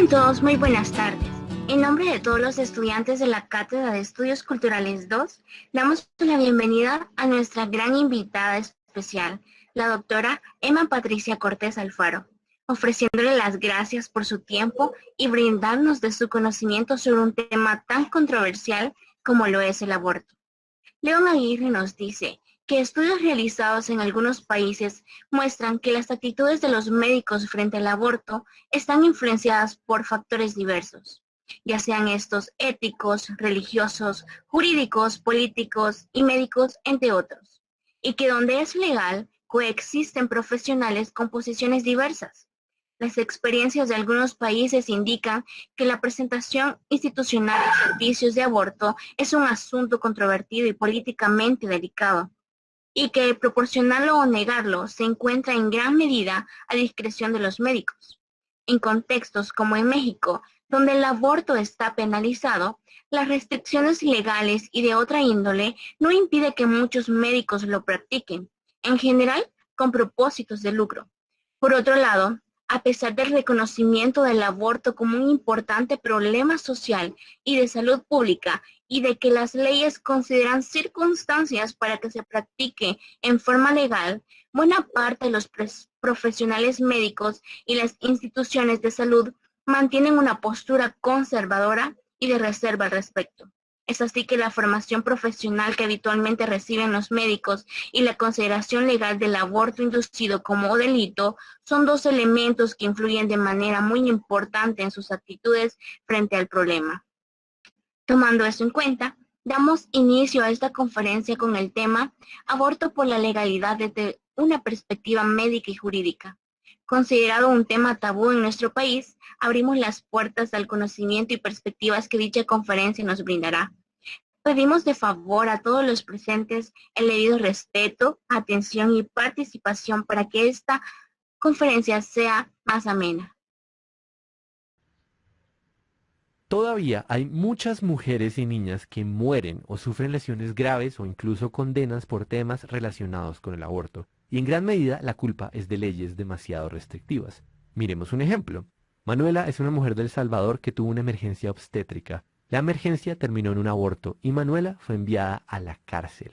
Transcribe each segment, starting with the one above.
Tengan todos muy buenas tardes. En nombre de todos los estudiantes de la Cátedra de Estudios Culturales 2, damos la bienvenida a nuestra gran invitada especial, la doctora Emma Patricia Cortés Alfaro, ofreciéndole las gracias por su tiempo y brindarnos de su conocimiento sobre un tema tan controversial como lo es el aborto. León Aguirre nos dice que estudios realizados en algunos países muestran que las actitudes de los médicos frente al aborto están influenciadas por factores diversos, ya sean estos éticos, religiosos, jurídicos, políticos y médicos, entre otros, y que donde es legal coexisten profesionales con posiciones diversas. Las experiencias de algunos países indican que la presentación institucional de servicios de aborto es un asunto controvertido y políticamente delicado, y que proporcionarlo o negarlo se encuentra en gran medida a discreción de los médicos. En contextos como en México, donde el aborto está penalizado, las restricciones legales y de otra índole no impiden que muchos médicos lo practiquen, en general con propósitos de lucro. Por otro lado, a pesar del reconocimiento del aborto como un importante problema social y de salud pública, y de que las leyes consideran circunstancias para que se practique en forma legal, buena parte de los profesionales médicos y las instituciones de salud mantienen una postura conservadora y de reserva al respecto. Es así que la formación profesional que habitualmente reciben los médicos y la consideración legal del aborto inducido como delito son dos elementos que influyen de manera muy importante en sus actitudes frente al problema. Tomando eso en cuenta, damos inicio a esta conferencia con el tema Aborto por la legalidad desde una perspectiva médica y jurídica. Considerado un tema tabú en nuestro país, abrimos las puertas al conocimiento y perspectivas que dicha conferencia nos brindará. Pedimos de favor a todos los presentes el debido respeto, atención y participación para que esta conferencia sea más amena. Todavía hay muchas mujeres y niñas que mueren o sufren lesiones graves o incluso condenas por temas relacionados con el aborto, y en gran medida la culpa es de leyes demasiado restrictivas. Miremos un ejemplo. Manuela es una mujer de El Salvador que tuvo una emergencia obstétrica. La emergencia terminó en un aborto y Manuela fue enviada a la cárcel.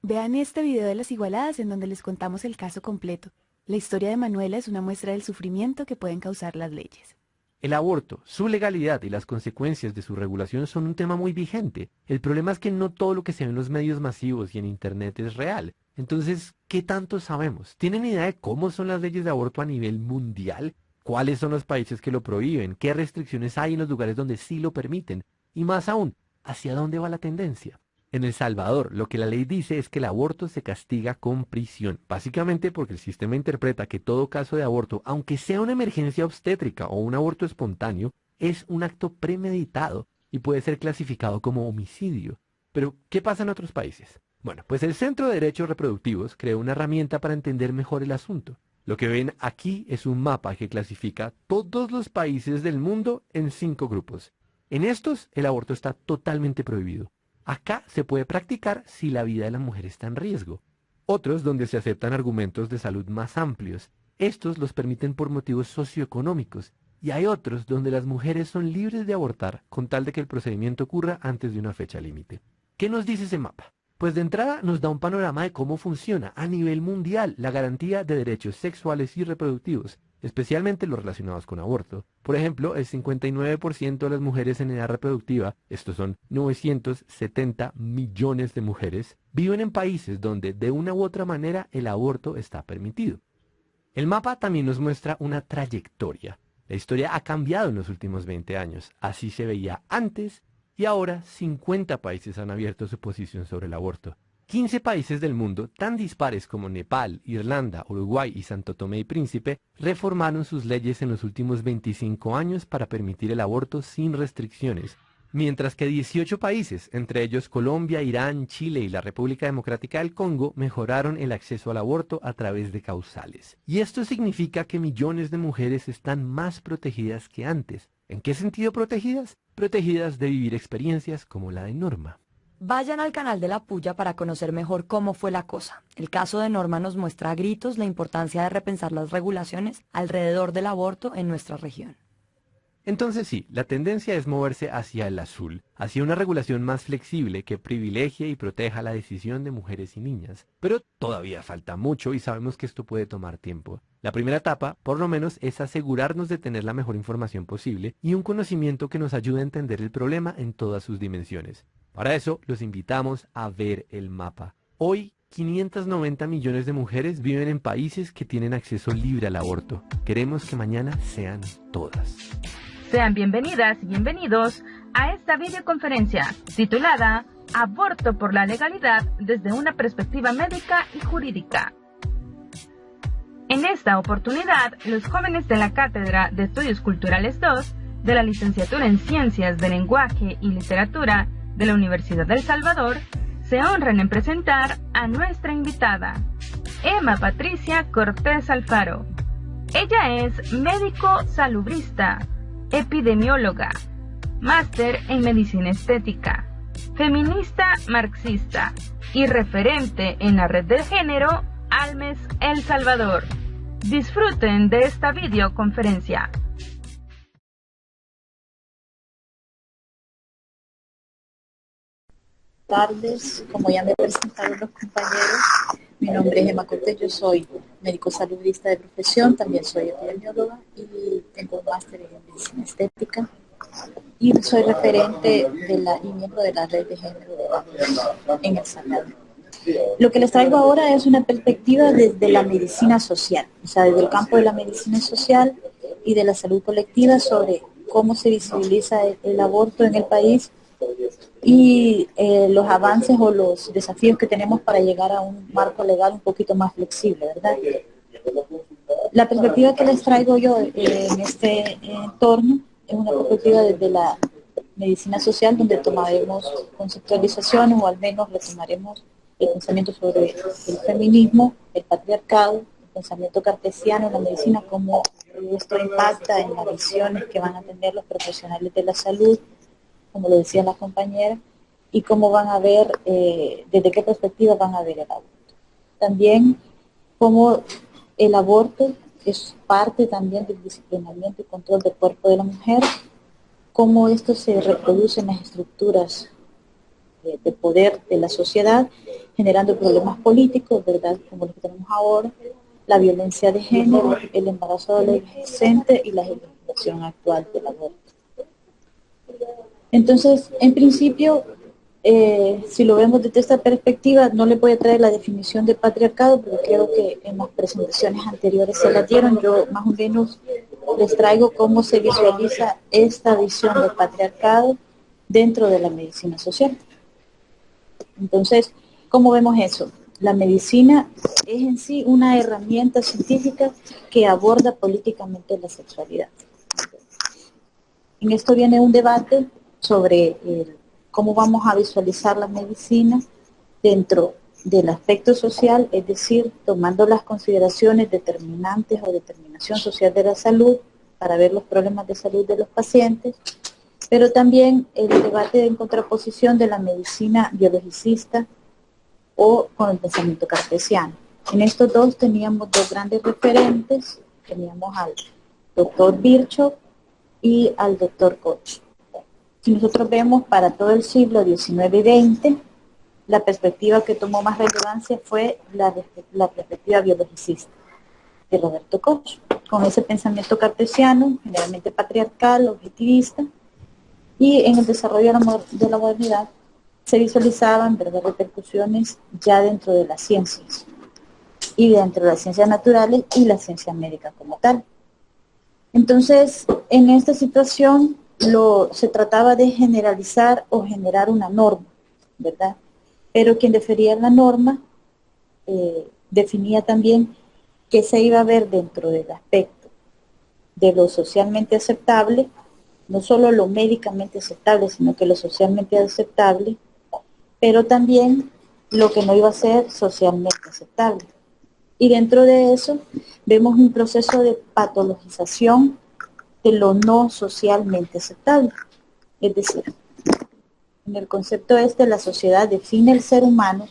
Vean este video de las igualadas en donde les contamos el caso completo. La historia de Manuela es una muestra del sufrimiento que pueden causar las leyes. El aborto, su legalidad y las consecuencias de su regulación son un tema muy vigente. El problema es que no todo lo que se ve en los medios masivos y en Internet es real. Entonces, ¿qué tanto sabemos? ¿Tienen idea de cómo son las leyes de aborto a nivel mundial? ¿Cuáles son los países que lo prohíben? ¿Qué restricciones hay en los lugares donde sí lo permiten? Y más aún, ¿hacia dónde va la tendencia? En El Salvador, lo que la ley dice es que el aborto se castiga con prisión, básicamente porque el sistema interpreta que todo caso de aborto, aunque sea una emergencia obstétrica o un aborto espontáneo, es un acto premeditado y puede ser clasificado como homicidio. Pero, ¿qué pasa en otros países? Bueno, pues el Centro de Derechos Reproductivos creó una herramienta para entender mejor el asunto. Lo que ven aquí es un mapa que clasifica todos los países del mundo en 5 grupos. En estos, el aborto está totalmente prohibido. Acá se puede practicar si la vida de la mujer está en riesgo. Otros donde se aceptan argumentos de salud más amplios. Estos los permiten por motivos socioeconómicos. Y hay otros donde las mujeres son libres de abortar con tal de que el procedimiento ocurra antes de una fecha límite. ¿Qué nos dice ese mapa? Pues de entrada nos da un panorama de cómo funciona a nivel mundial la garantía de derechos sexuales y reproductivos, especialmente los relacionados con aborto. Por ejemplo, el 59% de las mujeres en edad reproductiva, estos son 970 millones de mujeres, viven en países donde de una u otra manera el aborto está permitido. El mapa también nos muestra una trayectoria. La historia ha cambiado en los últimos 20 años. Así se veía antes y ahora 50 países han abierto su posición sobre el aborto. 15 países del mundo, tan dispares como Nepal, Irlanda, Uruguay y Santo Tomé y Príncipe, reformaron sus leyes en los últimos 25 años para permitir el aborto sin restricciones, mientras que 18 países, entre ellos Colombia, Irán, Chile y la República Democrática del Congo, mejoraron el acceso al aborto a través de causales. Y esto significa que millones de mujeres están más protegidas que antes. ¿En qué sentido protegidas? Protegidas de vivir experiencias como la de Norma. Vayan al canal de La Puya para conocer mejor cómo fue la cosa. El caso de Norma nos muestra a gritos la importancia de repensar las regulaciones alrededor del aborto en nuestra región. Entonces sí, la tendencia es moverse hacia el azul, hacia una regulación más flexible que privilegie y proteja la decisión de mujeres y niñas. Pero todavía falta mucho y sabemos que esto puede tomar tiempo. La primera etapa, por lo menos, es asegurarnos de tener la mejor información posible y un conocimiento que nos ayude a entender el problema en todas sus dimensiones. Para eso, los invitamos a ver el mapa. Hoy, 590 millones de mujeres viven en países que tienen acceso libre al aborto. Queremos que mañana sean todas. Sean bienvenidas y bienvenidos a esta videoconferencia titulada Aborto por la legalidad desde una perspectiva médica y jurídica. En esta oportunidad, los jóvenes de la Cátedra de Estudios Culturales 2 de la Licenciatura en Ciencias del Lenguaje y Literatura de la Universidad de El Salvador se honran en presentar a nuestra invitada, Emma Patricia Cortés Alfaro. Ella es médico salubrista, epidemióloga, máster en medicina estética, feminista marxista y referente en la red de género Almes El Salvador. Disfruten de esta videoconferencia. Tardes, como ya me presentaron los compañeros, mi nombre es Emma Cortés, yo soy médico salubrista de profesión, también soy epidemióloga y tengo un máster en medicina estética y soy referente y miembro de la red de género en El Salvador. Lo que les traigo ahora es una perspectiva desde la medicina social, o sea, desde el campo de la medicina social y de la salud colectiva sobre cómo se visibiliza el aborto en el país y los avances o los desafíos que tenemos para llegar a un marco legal un poquito más flexible, ¿verdad? La perspectiva que les traigo yo en este entorno es una perspectiva desde la medicina social, donde tomaremos conceptualizaciones o al menos retomaremos el pensamiento sobre el feminismo, el patriarcado, el pensamiento cartesiano en la medicina, cómo esto impacta en las visiones que van a tener los profesionales de la salud, como lo decía la compañera, y cómo van a ver, desde qué perspectiva van a ver el aborto. También cómo el aborto es parte también del disciplinamiento y control del cuerpo de la mujer, cómo esto se reproduce en las estructuras de poder de la sociedad, generando problemas políticos, ¿verdad?, como los que tenemos ahora, la violencia de género, el embarazo adolescente y la legislación actual del aborto. Entonces, en principio, si lo vemos desde esta perspectiva, no les voy a traer la definición de patriarcado, porque creo que en las presentaciones anteriores se la dieron. Yo más o menos les traigo cómo se visualiza esta visión del patriarcado dentro de la medicina social. Entonces, ¿cómo vemos eso? La medicina es en sí una herramienta científica que aborda políticamente la sexualidad. En esto viene un debate sobre cómo vamos a visualizar la medicina dentro del aspecto social, es decir, tomando las consideraciones determinantes o determinación social de la salud para ver los problemas de salud de los pacientes, pero también el debate en contraposición de la medicina biologicista o con el pensamiento cartesiano. En estos dos teníamos dos grandes referentes, teníamos al doctor Virchow y al doctor Koch. Si nosotros vemos para todo el siglo XIX y XX, la perspectiva que tomó más relevancia fue la perspectiva biologicista de Roberto Koch, con ese pensamiento cartesiano, generalmente patriarcal, objetivista, y en el desarrollo de la modernidad se visualizaban, ¿verdad?, repercusiones ya dentro de las ciencias, y dentro de las ciencias naturales y la ciencia médica como tal. Entonces, en esta situación, se trataba de generalizar o generar una norma, ¿verdad? Pero quien definía la norma definía también qué se iba a ver dentro del aspecto de lo socialmente aceptable, no solo lo médicamente aceptable, sino que lo socialmente aceptable, pero también lo que no iba a ser socialmente aceptable. Y dentro de eso vemos un proceso de patologización de lo no socialmente aceptable. Es decir, en el concepto la sociedad define el ser humano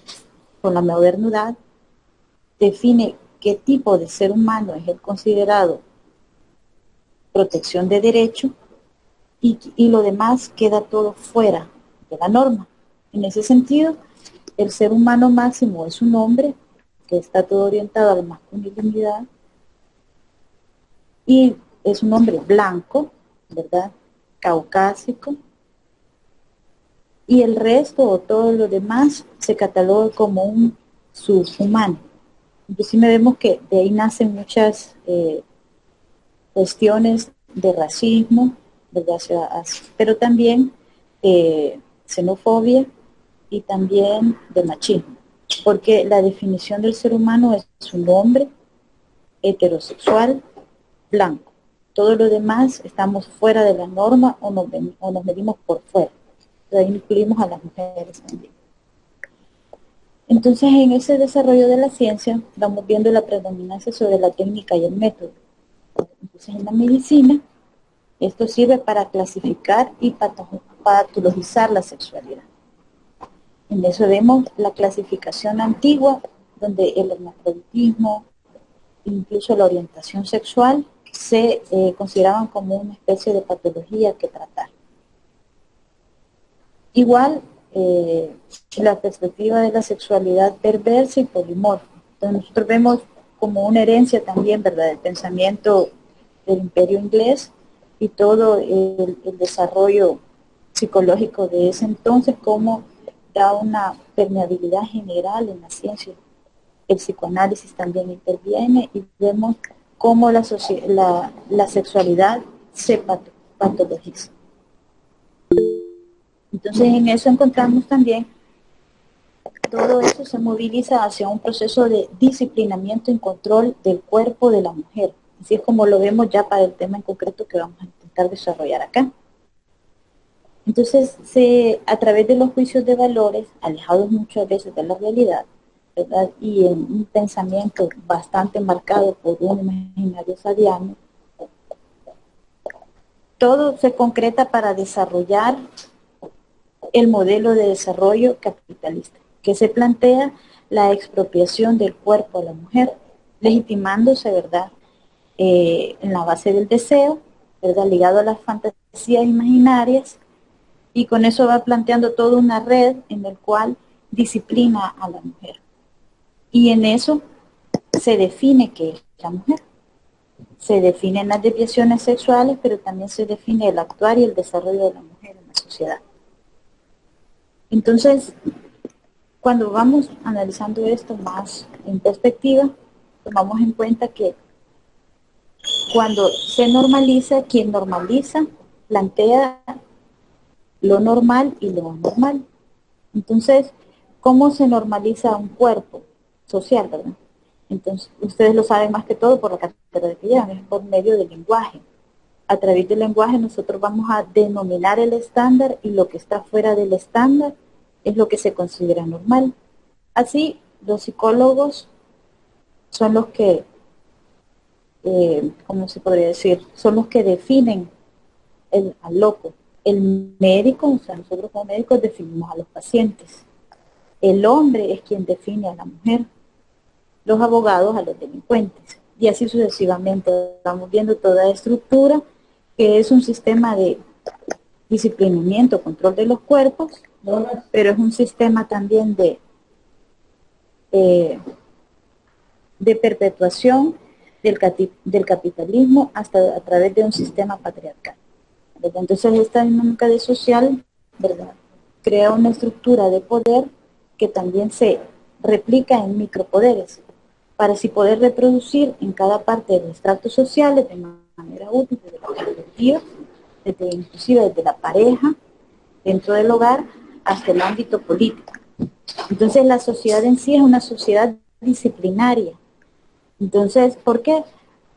con la modernidad, define qué tipo de ser humano es el considerado protección de derecho y lo demás queda todo fuera de la norma. En ese sentido, el ser humano máximo es un hombre que está todo orientado a la masculinidad y es un hombre blanco, ¿verdad? Caucásico, y el resto o todo lo demás se cataloga como un subhumano. Inclusive vemos que de ahí nacen muchas cuestiones de racismo, ¿verdad? Pero también xenofobia y también de machismo, porque la definición del ser humano es un hombre heterosexual blanco. Todo lo demás estamos fuera de la norma o nos medimos por fuera. De ahí incluimos a las mujeres también. Entonces, en ese desarrollo de la ciencia, vamos viendo la predominancia sobre la técnica y el método. Entonces, en la medicina, esto sirve para clasificar y patologizar la sexualidad. En eso vemos la clasificación antigua, donde el hermafroditismo, incluso la orientación sexual, se consideraban como una especie de patología que tratar. Igual, la perspectiva de la sexualidad perversa y polimorfa. Entonces nosotros vemos como una herencia también, ¿verdad?, del pensamiento del imperio inglés y todo el desarrollo psicológico de ese entonces, como da una permeabilidad general en la ciencia. El psicoanálisis también interviene y vemos cómo la sexualidad se patologiza. Entonces en eso encontramos también, todo eso se moviliza hacia un proceso de disciplinamiento y control del cuerpo de la mujer. Así es como lo vemos ya para el tema en concreto que vamos a intentar desarrollar acá. Entonces, a través de los juicios de valores, alejados muchas veces de la realidad, ¿verdad?, y en un pensamiento bastante marcado por un imaginario sadiano, todo se concreta para desarrollar el modelo de desarrollo capitalista, que se plantea la expropiación del cuerpo a la mujer, legitimándose, ¿verdad?, en la base del deseo, ¿verdad?, ligado a las fantasías imaginarias, y con eso va planteando toda una red en el cual disciplina a la mujer. Y en eso se define qué es la mujer. Se definen las desviaciones sexuales, pero también se define el actuar y el desarrollo de la mujer en la sociedad. Entonces, cuando vamos analizando esto más en perspectiva, tomamos en cuenta que cuando se normaliza, quien normaliza plantea lo normal y lo anormal. Entonces, ¿cómo se normaliza un cuerpo social, verdad? Entonces, ustedes lo saben más que todo por la cátedra que llevan, es por medio del lenguaje. A través del lenguaje nosotros vamos a denominar el estándar y lo que está fuera del estándar es lo que se considera normal. Así, los psicólogos son los que, ¿cómo se podría decir? Son los que definen al loco. El médico, o sea, nosotros como médicos definimos a los pacientes. El hombre es quien define a la mujer. Los abogados a los delincuentes. Y así sucesivamente. Vamos viendo toda estructura que es un sistema de disciplinamiento, control de los cuerpos, ¿no?, pero es un sistema también de perpetuación del capitalismo hasta a través de un sistema patriarcal, ¿verdad? Entonces esta dinámica de social, ¿verdad?, crea una estructura de poder que también se replica en micropoderes para así poder reproducir en cada parte de los estratos sociales de manera útil, desde la perspectiva, inclusive desde la pareja, dentro del hogar, hasta el ámbito político. Entonces la sociedad en sí es una sociedad disciplinaria. Entonces, ¿por qué?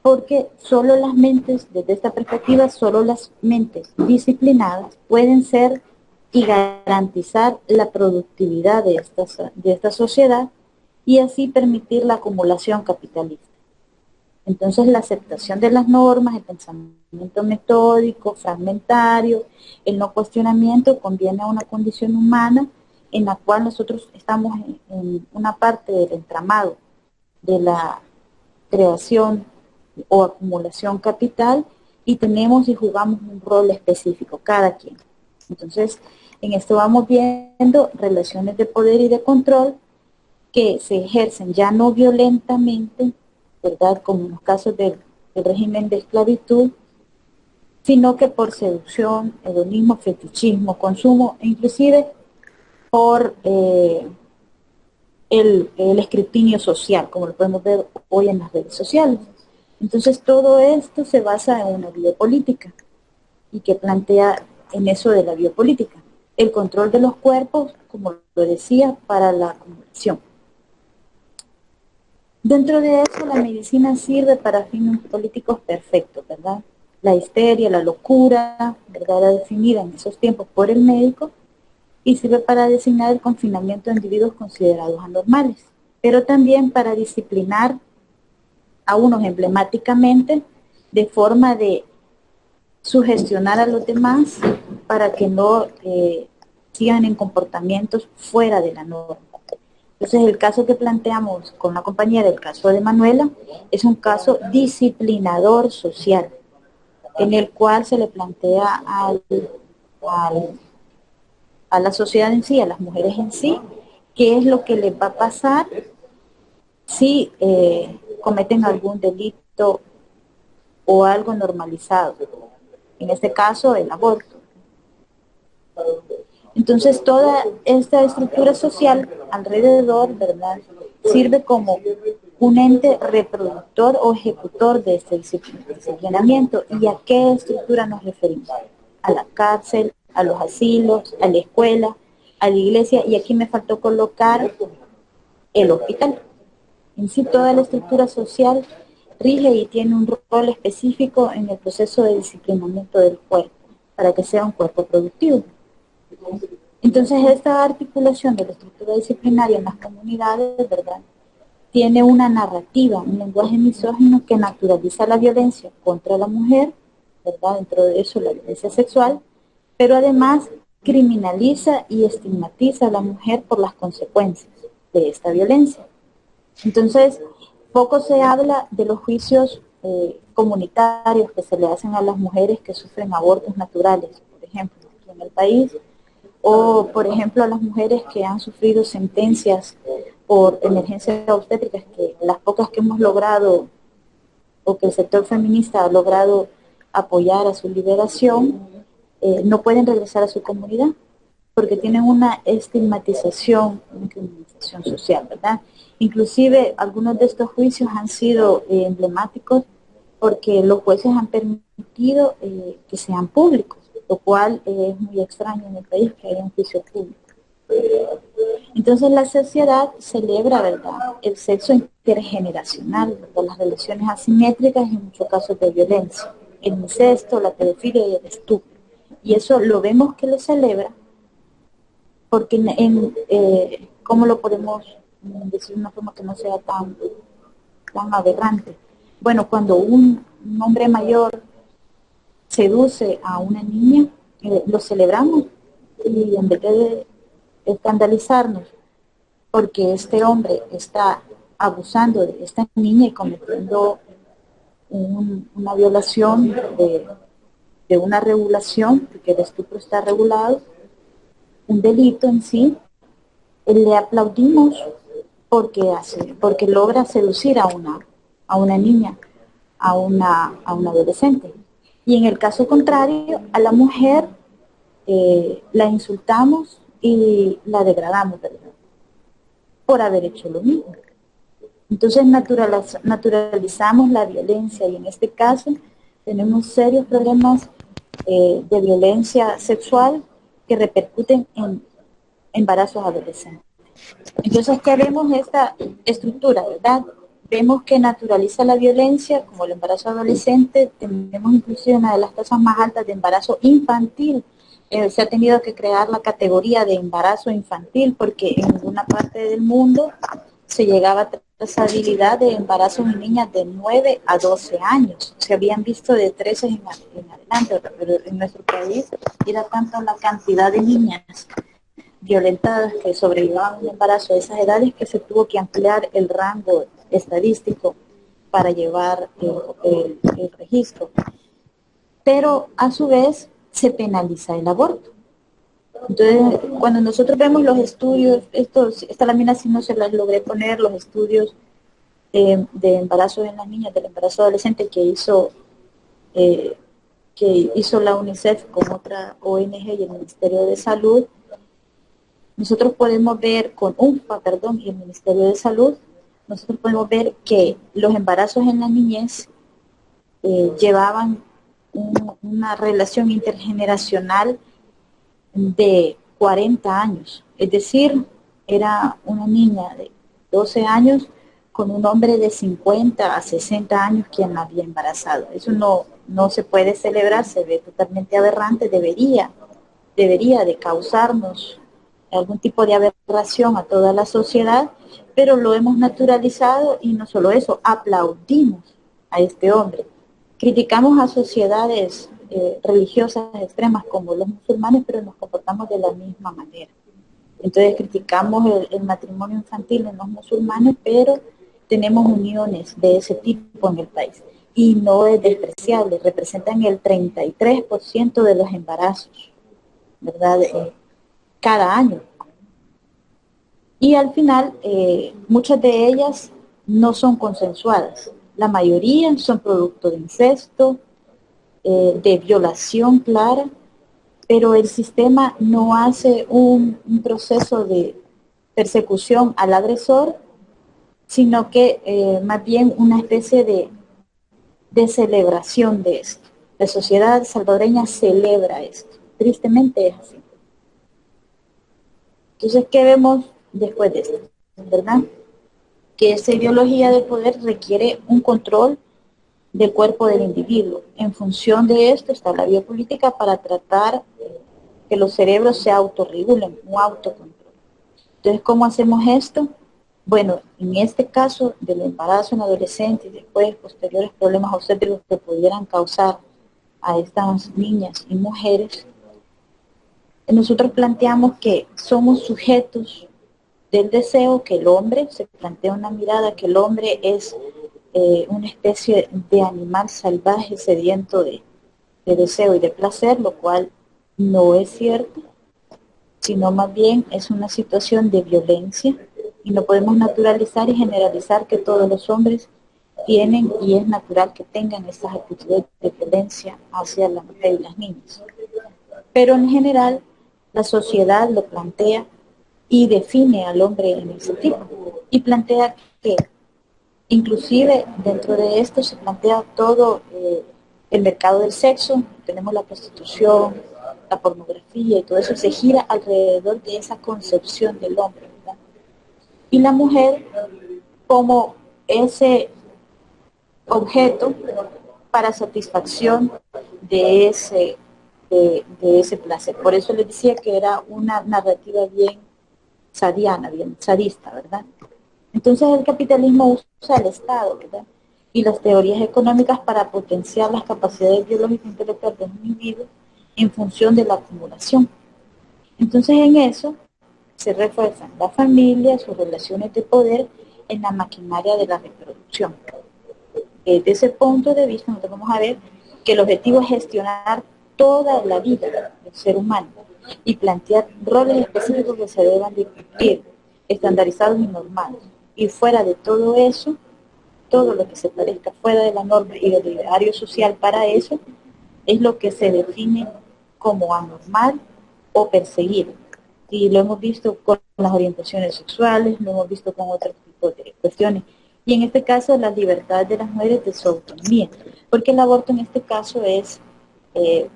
Porque solo las mentes, desde esta perspectiva, solo las mentes disciplinadas pueden ser y garantizar la productividad de esta sociedad y así permitir la acumulación capitalista. Entonces la aceptación de las normas, el pensamiento metódico, fragmentario, el no cuestionamiento conviene a una condición humana en la cual nosotros estamos en una parte del entramado de la creación o acumulación capital y tenemos y jugamos un rol específico, cada quien. Entonces, en esto vamos viendo relaciones de poder y de control que se ejercen ya no violentamente, ¿verdad? Como en los casos del régimen de esclavitud, sino que por seducción, hedonismo, fetichismo, consumo, e inclusive por el escrutinio social, como lo podemos ver hoy en las redes sociales. Entonces todo esto se basa en una biopolítica y que plantea en eso de la biopolítica el control de los cuerpos, como lo decía, para la acumulación. Dentro de eso la medicina sirve para fines políticos perfectos, ¿verdad? La histeria, la locura, ¿verdad?, era definida en esos tiempos por el médico y sirve para designar el confinamiento de individuos considerados anormales, pero también para disciplinar a unos emblemáticamente de forma de sugestionar a los demás para que no sigan en comportamientos fuera de la norma. Entonces el caso que planteamos con la compañera, el caso de Manuela, es un caso disciplinador social, en el cual se le plantea a la sociedad en sí, a las mujeres en sí, qué es lo que les va a pasar si cometen algún delito o algo normalizado. En este caso, el aborto. Entonces, toda esta estructura social alrededor, ¿verdad?, sirve como un ente reproductor o ejecutor de este disciplinamiento. ¿Y a qué estructura nos referimos? A la cárcel, a los asilos, a la escuela, a la iglesia, y aquí me faltó colocar el hospital. En sí, toda la estructura social rige y tiene un rol específico en el proceso de disciplinamiento del cuerpo, para que sea un cuerpo productivo. Entonces, esta articulación de la estructura disciplinaria en las comunidades, ¿verdad?, tiene una narrativa, un lenguaje misógino que naturaliza la violencia contra la mujer, ¿verdad?, dentro de eso la violencia sexual, pero además criminaliza y estigmatiza a la mujer por las consecuencias de esta violencia. Entonces, poco se habla de los juicios comunitarios que se le hacen a las mujeres que sufren abortos naturales, por ejemplo, aquí en el país, o por ejemplo a las mujeres que han sufrido sentencias por emergencias obstétricas, que las pocas que hemos logrado, o que el sector feminista ha logrado apoyar a su liberación, no pueden regresar a su comunidad, porque tienen una estigmatización, una criminalización social, ¿verdad? Inclusive algunos de estos juicios han sido emblemáticos porque los jueces han permitido que sean públicos, lo cual es muy extraño en el país que haya un juicio público. Entonces la sociedad celebra, ¿verdad?, el sexo intergeneracional, las relaciones asimétricas y en muchos casos de violencia, el incesto, la pedofilia y el estupro. Y eso lo vemos que lo celebra porque ¿cómo lo podemos decir de una forma que no sea tan aberrante? Bueno, cuando un hombre mayor seduce a una niña, lo celebramos, y en vez de escandalizarnos porque este hombre está abusando de esta niña y cometiendo una violación de una regulación, porque el estupro está regulado, un delito en sí, le aplaudimos porque logra seducir a una niña, a una adolescente. Y en el caso contrario, a la mujer la insultamos y la degradamos, ¿verdad?, por haber hecho lo mismo. Entonces naturalizamos la violencia, y en este caso tenemos serios problemas de violencia sexual que repercuten en embarazos adolescentes. Entonces, ¿qué vemos esta estructura, verdad? Vemos que naturaliza la violencia, como el embarazo adolescente. Tenemos inclusive una de las tasas más altas de embarazo infantil. Se ha tenido que crear la categoría de embarazo infantil porque en ninguna parte del mundo se llegaba a trazabilidad de embarazos en niñas de 9 a 12 años. Se habían visto de 13 en adelante, pero en nuestro país era tanta la cantidad de niñas violentadas que sobrevivían un embarazo a esas edades que se tuvo que ampliar el rango estadístico para llevar el registro. pero a su vez se penaliza el aborto. Entonces, cuando nosotros vemos los estudios, esta lámina sí no se las logré poner, los estudios de embarazo en las niñas, del embarazo adolescente eh, que hizo la UNICEF con otra ONG y el Ministerio de Salud, nosotros podemos ver con UNFPA, perdón, y el Ministerio de Salud, nosotros podemos ver que los embarazos en la niñez llevaban una relación intergeneracional de 40 años, es decir, era una niña de 12 años con un hombre de 50 a 60 años quien la había embarazado. Eso no se puede celebrar, se ve totalmente aberrante, debería de causarnos algún tipo de aberración a toda la sociedad, pero lo hemos naturalizado y no solo eso, aplaudimos a este hombre. Criticamos a sociedades religiosas extremas como los musulmanes, pero nos comportamos de la misma manera. Entonces criticamos el matrimonio infantil en los musulmanes, pero tenemos uniones de ese tipo en el país. Y no es despreciable, representan el 33% de los embarazos, ¿verdad? Cada año. Y al final, muchas de ellas no son consensuadas. La mayoría son producto de incesto, de violación clara, pero el sistema no hace un proceso de persecución al agresor, sino que más bien una especie de celebración de esto. La sociedad salvadoreña celebra esto. Tristemente es así. Entonces, ¿qué vemos después de esto? ¿Verdad? Que esta ideología de poder requiere un control del cuerpo del individuo. En función de esto está la biopolítica para tratar que los cerebros se autorregulen, un autocontrol. Entonces, ¿cómo hacemos esto? Bueno, en este caso del embarazo en adolescentes y después posteriores problemas obstétricos que pudieran causar a estas niñas y mujeres, nosotros planteamos que somos sujetos del deseo, que el hombre, se plantea una mirada que el hombre es una especie de animal salvaje sediento de deseo y de placer, lo cual no es cierto, sino más bien es una situación de violencia y no podemos naturalizar y generalizar que todos los hombres tienen y es natural que tengan estas actitudes de violencia hacia la mujer y las niñas. Pero en general la sociedad lo plantea y define al hombre en ese tipo y plantea que inclusive dentro de esto se plantea todo el mercado del sexo, tenemos la prostitución, la pornografía y todo eso se gira alrededor de esa concepción del hombre, ¿verdad? Y la mujer como ese objeto para satisfacción de ese placer. Por eso les decía que era una narrativa bien sadiana, bien sadista, ¿verdad? Entonces el capitalismo usa el Estado, ¿verdad? Y las teorías económicas para potenciar las capacidades biológicas e intelectuales de un individuo en función de la acumulación. Entonces en eso se refuerzan la familia, sus relaciones de poder en la maquinaria de la reproducción. Desde ese punto de vista nosotros vamos a ver que el objetivo es gestionar toda la vida del ser humano y plantear roles específicos que se deban de cumplir, estandarizados y normales. Y fuera de todo eso, todo lo que se parezca fuera de la norma y del ideario social para eso, es lo que se define como anormal o perseguido. Y lo hemos visto con las orientaciones sexuales, lo hemos visto con otros tipos de cuestiones. Y en este caso, la libertad de las mujeres de su autonomía, porque el aborto en este caso es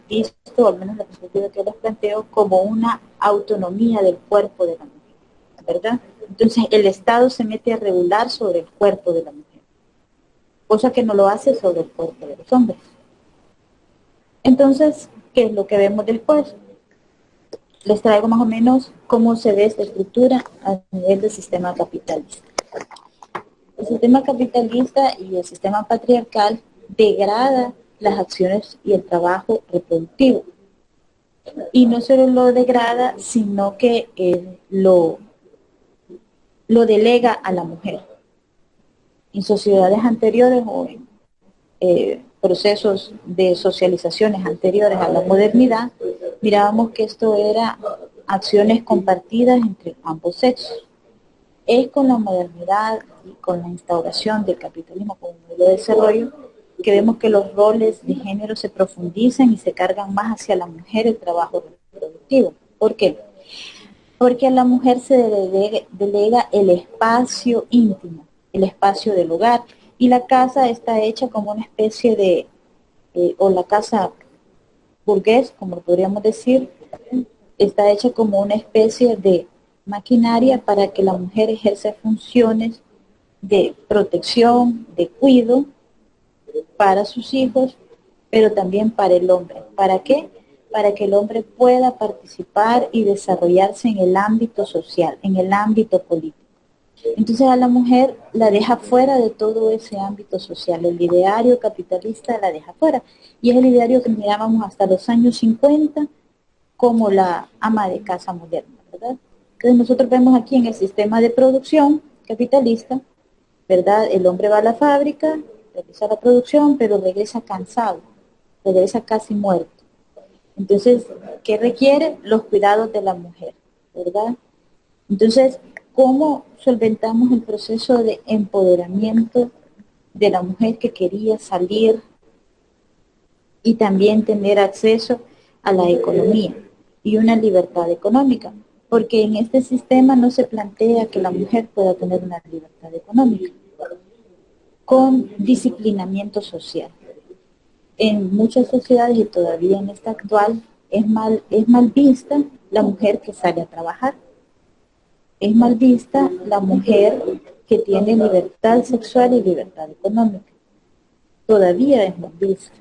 visto, al menos la perspectiva que les planteo, como una autonomía del cuerpo de la mujer, ¿verdad? Entonces el Estado se mete a regular sobre el cuerpo de la mujer, cosa que no lo hace sobre el cuerpo de los hombres. Entonces, ¿qué es lo que vemos después? Les traigo más o menos cómo se ve esta estructura a nivel del sistema capitalista. El sistema capitalista y el sistema patriarcal degrada las acciones y el trabajo reproductivo. Y no solo lo degrada, sino que lo delega a la mujer. En sociedades anteriores o en procesos de socializaciones anteriores a la modernidad, mirábamos que esto era acciones compartidas entre ambos sexos. Es con la modernidad y con la instauración del capitalismo como modelo de desarrollo que vemos que los roles de género se profundizan y se cargan más hacia la mujer el trabajo reproductivo. ¿Por qué? Porque a la mujer se delega el espacio íntimo, el espacio del hogar, y la casa está hecha como una especie de, o la casa burgués, como lo podríamos decir, está hecha como una especie de maquinaria para que la mujer ejerza funciones de protección, de cuidado para sus hijos, pero también para el hombre. ¿Para qué? Para que el hombre pueda participar y desarrollarse en el ámbito social, en el ámbito político. Entonces a la mujer la deja fuera de todo ese ámbito social, el ideario capitalista la deja fuera, y es el ideario que mirábamos hasta los años 50 como la ama de casa moderna, ¿verdad? Entonces nosotros vemos aquí en el sistema de producción capitalista, ¿verdad? El hombre va a la fábrica, realiza la producción, pero regresa cansado, regresa casi muerto. Entonces, ¿qué requiere? Los cuidados de la mujer, ¿verdad? Entonces, ¿cómo solventamos el proceso de empoderamiento de la mujer que quería salir y también tener acceso a la economía y una libertad económica? Porque en este sistema no se plantea que la mujer pueda tener una libertad económica con disciplinamiento social. En muchas sociedades y todavía en esta actual es mal vista la mujer que sale a trabajar. Es mal vista la mujer que tiene libertad sexual y libertad económica. Todavía es mal vista.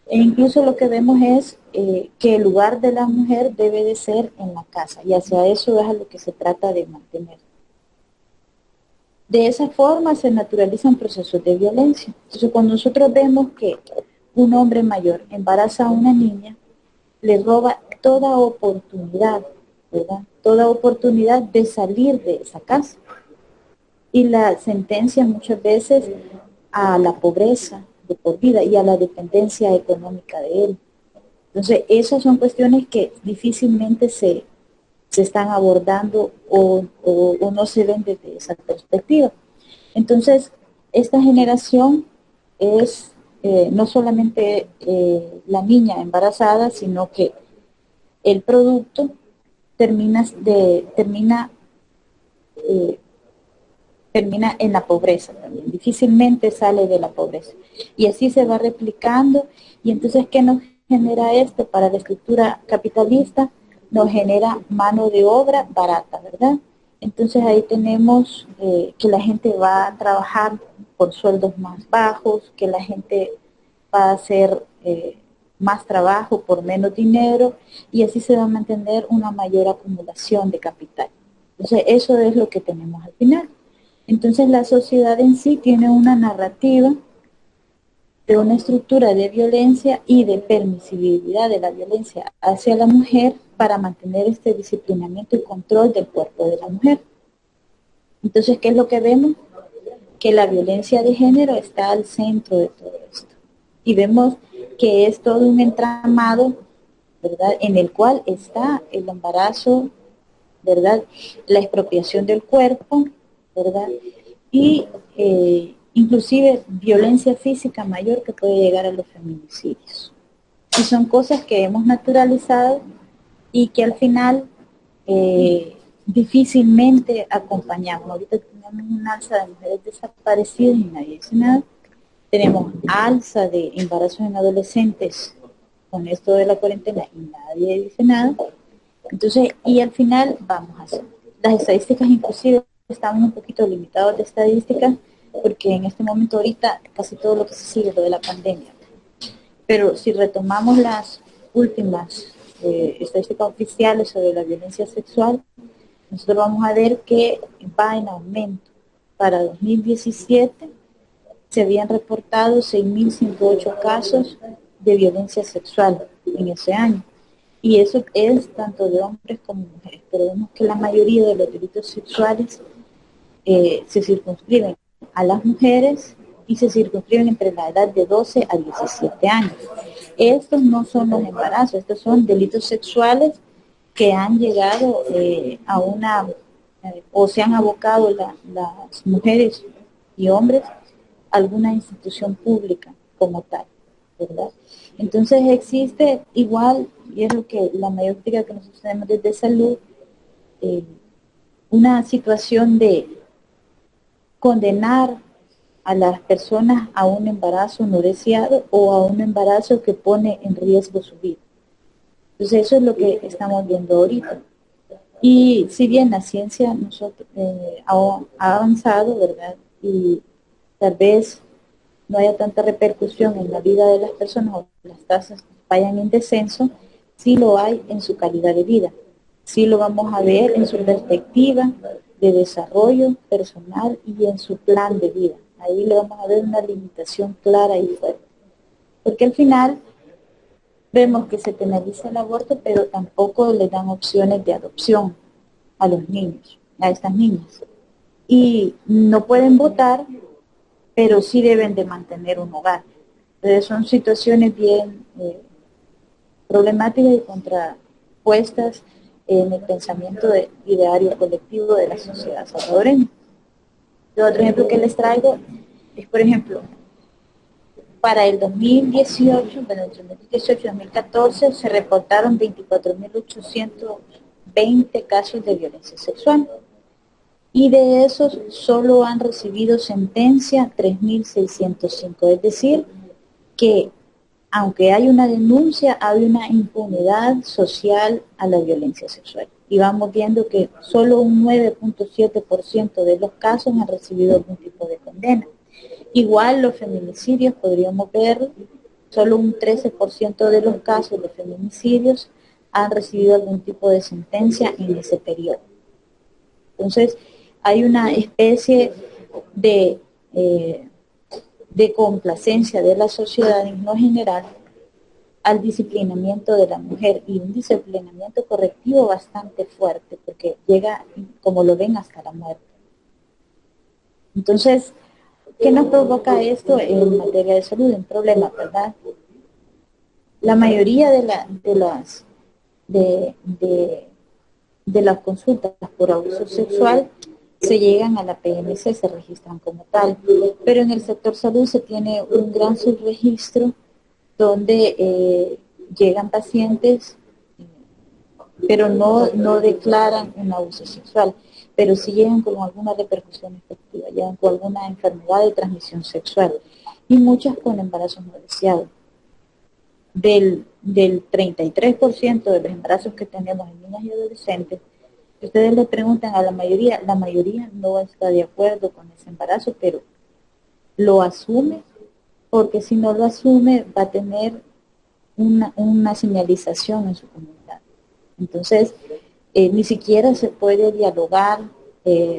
E incluso lo que vemos es que el lugar de la mujer debe de ser en la casa, y hacia eso es a lo que se trata de mantener. De esa forma se naturalizan procesos de violencia. Entonces, cuando nosotros vemos que un hombre mayor embaraza a una niña, le roba toda oportunidad, ¿verdad? Toda oportunidad de salir de esa casa. Y la sentencia muchas veces a la pobreza de por vida y a la dependencia económica de él. Entonces, esas son cuestiones que difícilmente se están abordando o no se ven desde esa perspectiva. Entonces, esta generación es no solamente la niña embarazada, sino que el producto termina en la pobreza también, difícilmente sale de la pobreza. Y así se va replicando, y entonces, ¿qué nos genera esto? Para la estructura capitalista, nos genera mano de obra barata, ¿verdad? Entonces ahí tenemos que la gente va a trabajar por sueldos más bajos, que la gente va a hacer más trabajo por menos dinero, y así se va a mantener una mayor acumulación de capital. Entonces eso es lo que tenemos al final. Entonces la sociedad en sí tiene una narrativa de una estructura de violencia y de permisibilidad de la violencia hacia la mujer para mantener este disciplinamiento y control del cuerpo de la mujer. Entonces, ¿qué es lo que vemos? Que la violencia de género está al centro de todo esto. Y vemos que es todo un entramado, ¿verdad?, en el cual está el embarazo, ¿verdad?, la expropiación del cuerpo, ¿verdad?, y inclusive violencia física mayor que puede llegar a los feminicidios. Y son cosas que hemos naturalizado y que al final difícilmente acompañamos. Ahorita tenemos un alza de mujeres desaparecidas y nadie dice nada. Tenemos alza de embarazos en adolescentes con esto de la cuarentena y nadie dice nada. Entonces, y al final vamos a hacer. Las estadísticas inclusive estamos un poquito limitados de estadísticas porque en este momento ahorita casi todo lo que se sigue es lo de la pandemia. Pero si retomamos las últimas estadísticas oficiales sobre la violencia sexual, nosotros vamos a ver que va en aumento. Para 2017 se habían reportado 6.108 casos de violencia sexual en ese año. Y eso es tanto de hombres como mujeres. Pero vemos que la mayoría de los delitos sexuales se circunscriben a las mujeres y se circunscriben entre la edad de 12 a 17 años. Estos no son los embarazos, estos son delitos sexuales que han llegado a una, o se han abocado las mujeres y hombres a alguna institución pública como tal, ¿verdad? Entonces existe igual, y es lo que la mayor crítica que nosotros tenemos desde salud, una situación de condenar a las personas a un embarazo no deseado o a un embarazo que pone en riesgo su vida. Entonces eso es lo que estamos viendo ahorita. Y si bien la ciencia ha avanzado, ¿verdad? Y tal vez no haya tanta repercusión en la vida de las personas o las tasas vayan en descenso, sí lo hay en su calidad de vida. Sí lo vamos a ver en su perspectiva de desarrollo personal y en su plan de vida. Ahí le vamos a ver una limitación clara y fuerte. Porque al final vemos que se penaliza el aborto, pero tampoco le dan opciones de adopción a los niños, a estas niñas. Y no pueden votar, pero sí deben de mantener un hogar. Entonces son situaciones bien problemáticas y contrapuestas en el pensamiento ideario colectivo de la sociedad salvadoreña. Otro ejemplo que les traigo es, por ejemplo, para el 2018, bueno, entre 2018 y 2014 se reportaron 24.820 casos de violencia sexual. Y de esos solo han recibido sentencia 3.605. Es decir, que aunque hay una denuncia, hay una impunidad social a la violencia sexual. Y vamos viendo que solo un 9.7% de los casos han recibido algún tipo de condena. Igual los feminicidios, podríamos ver, solo un 13% de los casos de feminicidios han recibido algún tipo de sentencia en ese periodo. Entonces, hay una especie de complacencia de la sociedad en lo general al disciplinamiento de la mujer, y un disciplinamiento correctivo bastante fuerte, porque llega, como lo ven, hasta la muerte. Entonces, ¿qué nos provoca esto en materia de salud? Un problema, ¿verdad? La mayoría de las consultas por abuso sexual se llegan a la PMC, se registran como tal, pero en el sector salud se tiene un gran subregistro donde llegan pacientes, pero no declaran un abuso sexual, pero sí llegan con alguna repercusión efectiva, llegan con alguna enfermedad de transmisión sexual, y muchas con embarazos no deseados. Del 33% de los embarazos que tenemos en niñas y adolescentes, ustedes le preguntan a la mayoría no está de acuerdo con ese embarazo, pero lo asume, porque si no lo asume va a tener una señalización en su comunidad. Entonces, ni siquiera se puede dialogar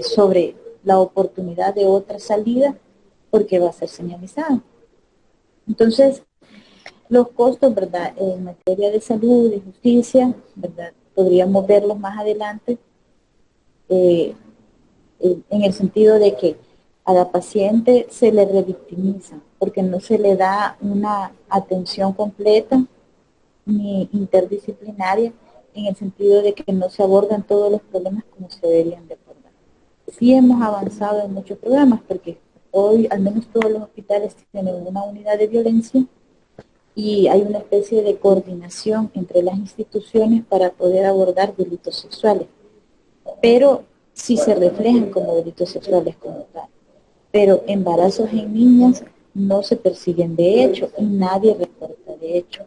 sobre la oportunidad de otra salida, porque va a ser señalizado. Entonces, los costos, ¿verdad?, en materia de salud y justicia, ¿verdad?, podríamos verlos más adelante, en el sentido de que a la paciente se le revictimiza, porque no se le da una atención completa ni interdisciplinaria, en el sentido de que no se abordan todos los problemas como se deberían de abordar. Sí hemos avanzado en muchos programas, porque hoy al menos todos los hospitales tienen una unidad de violencia, y hay una especie de coordinación entre las instituciones para poder abordar delitos sexuales, pero sí se reflejan como delitos sexuales como tal. Pero embarazos en niñas no se persiguen de hecho y nadie reporta de hecho.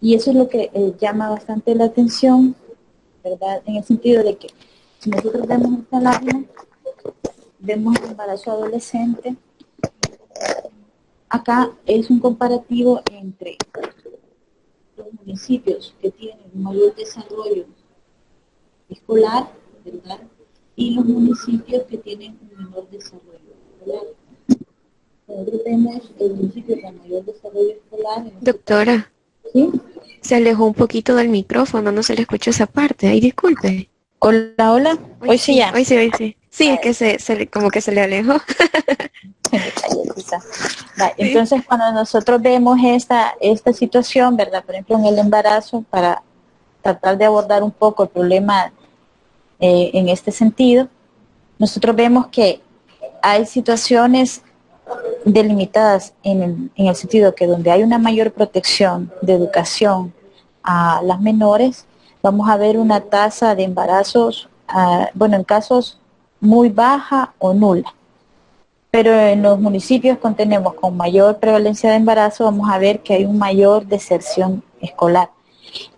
Y eso es lo que llama bastante la atención, ¿verdad? En el sentido de que si nosotros vemos esta lámina, vemos el embarazo adolescente. Acá es un comparativo entre los municipios que tienen un mayor desarrollo escolar, ¿verdad?, y los municipios que tienen un menor desarrollo escolar. Nosotros vemos el municipio con mayor desarrollo escolar. Doctora, ¿Sí? se alejó un poquito del micrófono, no se le escuchó esa parte. Ay, disculpe. Hola, hola. Hoy sí ya. Hoy sí, hoy sí. Sí, es que como que se le alejó. Me callé, quizá. Va, entonces, cuando nosotros vemos esta situación, ¿verdad? Por ejemplo, en el embarazo, para tratar de abordar un poco el problema en este sentido, nosotros vemos que hay situaciones delimitadas en el sentido que donde hay una mayor protección de educación a las menores, vamos a ver una tasa de embarazos, bueno, en casos muy baja o nula. Pero en los municipios que tenemos con mayor prevalencia de embarazo, vamos a ver que hay una mayor deserción escolar.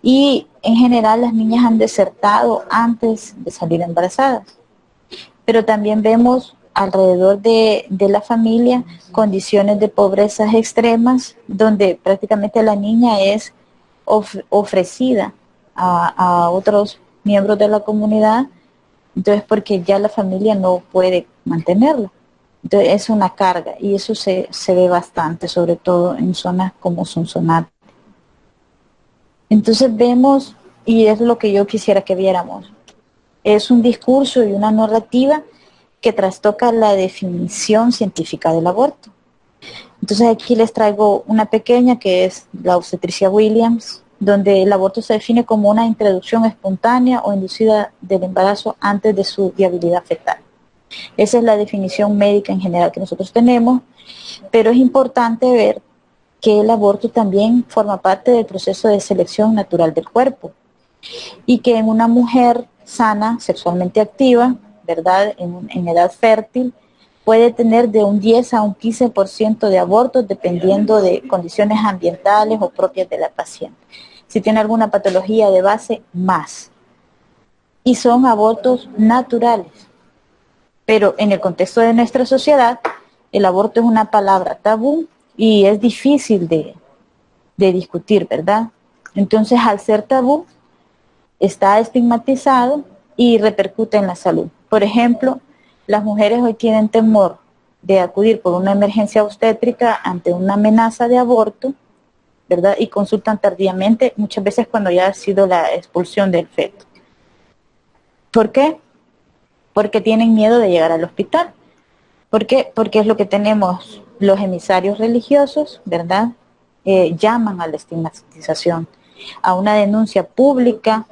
Y en general las niñas han desertado antes de salir embarazadas. Pero también vemos alrededor de la familia condiciones de pobreza extremas, donde prácticamente la niña es ofrecida a otros miembros de la comunidad, entonces porque ya la familia no puede mantenerla. Entonces es una carga y eso se ve bastante, sobre todo en zonas como Sonsonate. Entonces vemos, y es lo que yo quisiera que viéramos, es un discurso y una narrativa que trastoca la definición científica del aborto. Entonces aquí les traigo una pequeña que es la obstetricia Williams, donde el aborto se define como una introducción espontánea o inducida del embarazo antes de su viabilidad fetal. Esa es la definición médica en general que nosotros tenemos, pero es importante ver que el aborto también forma parte del proceso de selección natural del cuerpo y que en una mujer sana, sexualmente activa, ¿verdad?, en edad fértil, puede tener de un 10 a un 15% de abortos dependiendo de condiciones ambientales o propias de la paciente. Si tiene alguna patología de base, más. Y son abortos naturales. Pero en el contexto de nuestra sociedad, el aborto es una palabra tabú y es difícil de discutir, ¿verdad? Entonces, al ser tabú, está estigmatizado y repercute en la salud. Por ejemplo, las mujeres hoy tienen temor de acudir por una emergencia obstétrica ante una amenaza de aborto, ¿verdad? Y consultan tardíamente, muchas veces cuando ya ha sido la expulsión del feto. ¿Por qué? Porque tienen miedo de llegar al hospital. ¿Por qué? Porque es lo que tenemos los emisarios religiosos, ¿verdad? Llaman a la estigmatización, a una denuncia pública,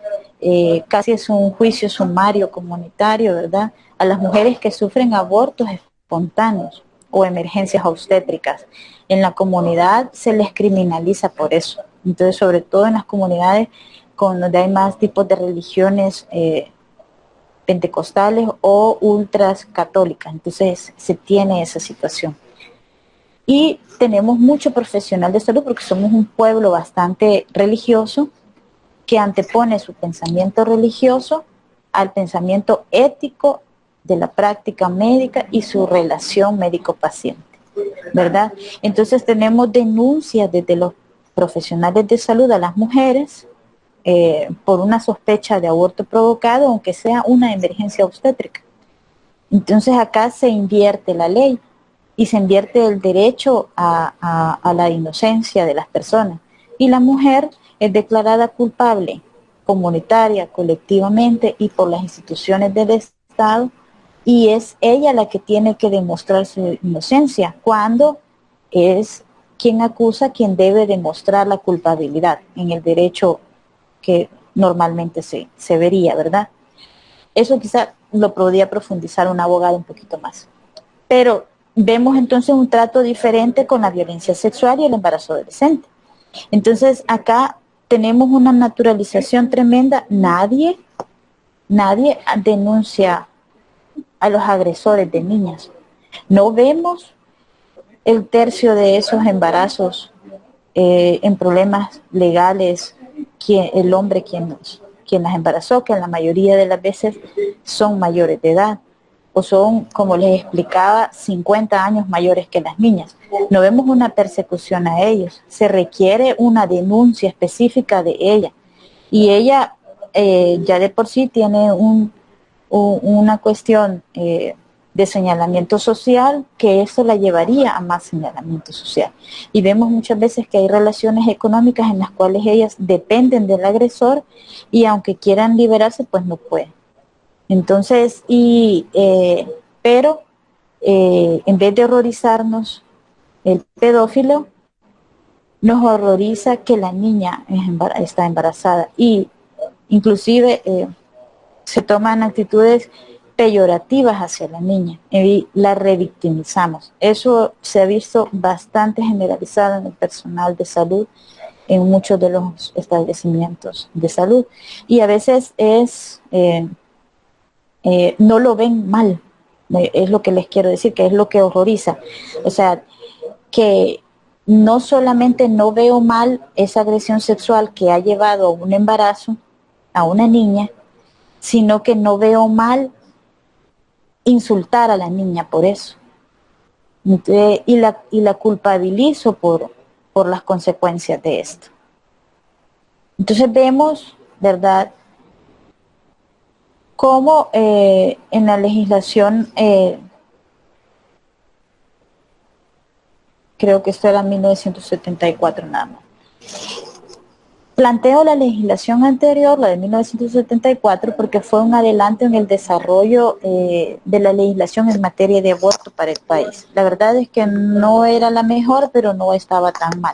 casi es un juicio sumario comunitario, ¿verdad?, a las mujeres que sufren abortos espontáneos o emergencias obstétricas. En la comunidad se les criminaliza por eso. Entonces, sobre todo en las comunidades donde hay más tipos de religiones pentecostales o ultras católicas, entonces se tiene esa situación. Y tenemos mucho profesional de salud porque somos un pueblo bastante religioso que antepone su pensamiento religioso al pensamiento ético de la práctica médica y su relación médico-paciente, ¿verdad? Entonces tenemos denuncias desde los profesionales de salud a las mujeres por una sospecha de aborto provocado, aunque sea una emergencia obstétrica. Entonces acá se invierte la ley y se invierte el derecho a la inocencia de las personas. Y la mujer es declarada culpable comunitaria, colectivamente y por las instituciones del Estado, y es ella la que tiene que demostrar su inocencia, cuando es quien acusa quien debe demostrar la culpabilidad en el derecho que normalmente se vería, ¿verdad? Eso quizá lo podría profundizar un abogado un poquito más. Pero vemos entonces un trato diferente con la violencia sexual y el embarazo adolescente. Entonces acá tenemos una naturalización tremenda. Nadie denuncia a los agresores de niñas. No vemos el tercio de esos embarazos en problemas legales, el hombre quien las embarazó, que en la mayoría de las veces son mayores de edad o son, como les explicaba, 50 años mayores que las niñas. No vemos una persecución a ellos, se requiere una denuncia específica de ella. Y ella ya de por sí tiene una cuestión de señalamiento social, que eso la llevaría a más señalamiento social. Y vemos muchas veces que hay relaciones económicas en las cuales ellas dependen del agresor y aunque quieran liberarse, pues no pueden. Entonces, pero en vez de horrorizarnos el pedófilo, nos horroriza que la niña está embarazada y inclusive se toman actitudes peyorativas hacia la niña y la revictimizamos. Eso se ha visto bastante generalizado en el personal de salud, en muchos de los establecimientos de salud, y a veces no lo ven mal, es lo que les quiero decir, que es lo que horroriza. O sea, que no solamente no veo mal esa agresión sexual que ha llevado a un embarazo a una niña, sino que no veo mal insultar a la niña por eso. Entonces, y la culpabilizo por las consecuencias de esto. Entonces vemos, ¿verdad?, cómo en la legislación, creo que esto era 1974 nada más, planteo la legislación anterior, la de 1974, porque fue un adelanto en el desarrollo de la legislación en materia de aborto para el país. La verdad es que no era la mejor, pero no estaba tan mal.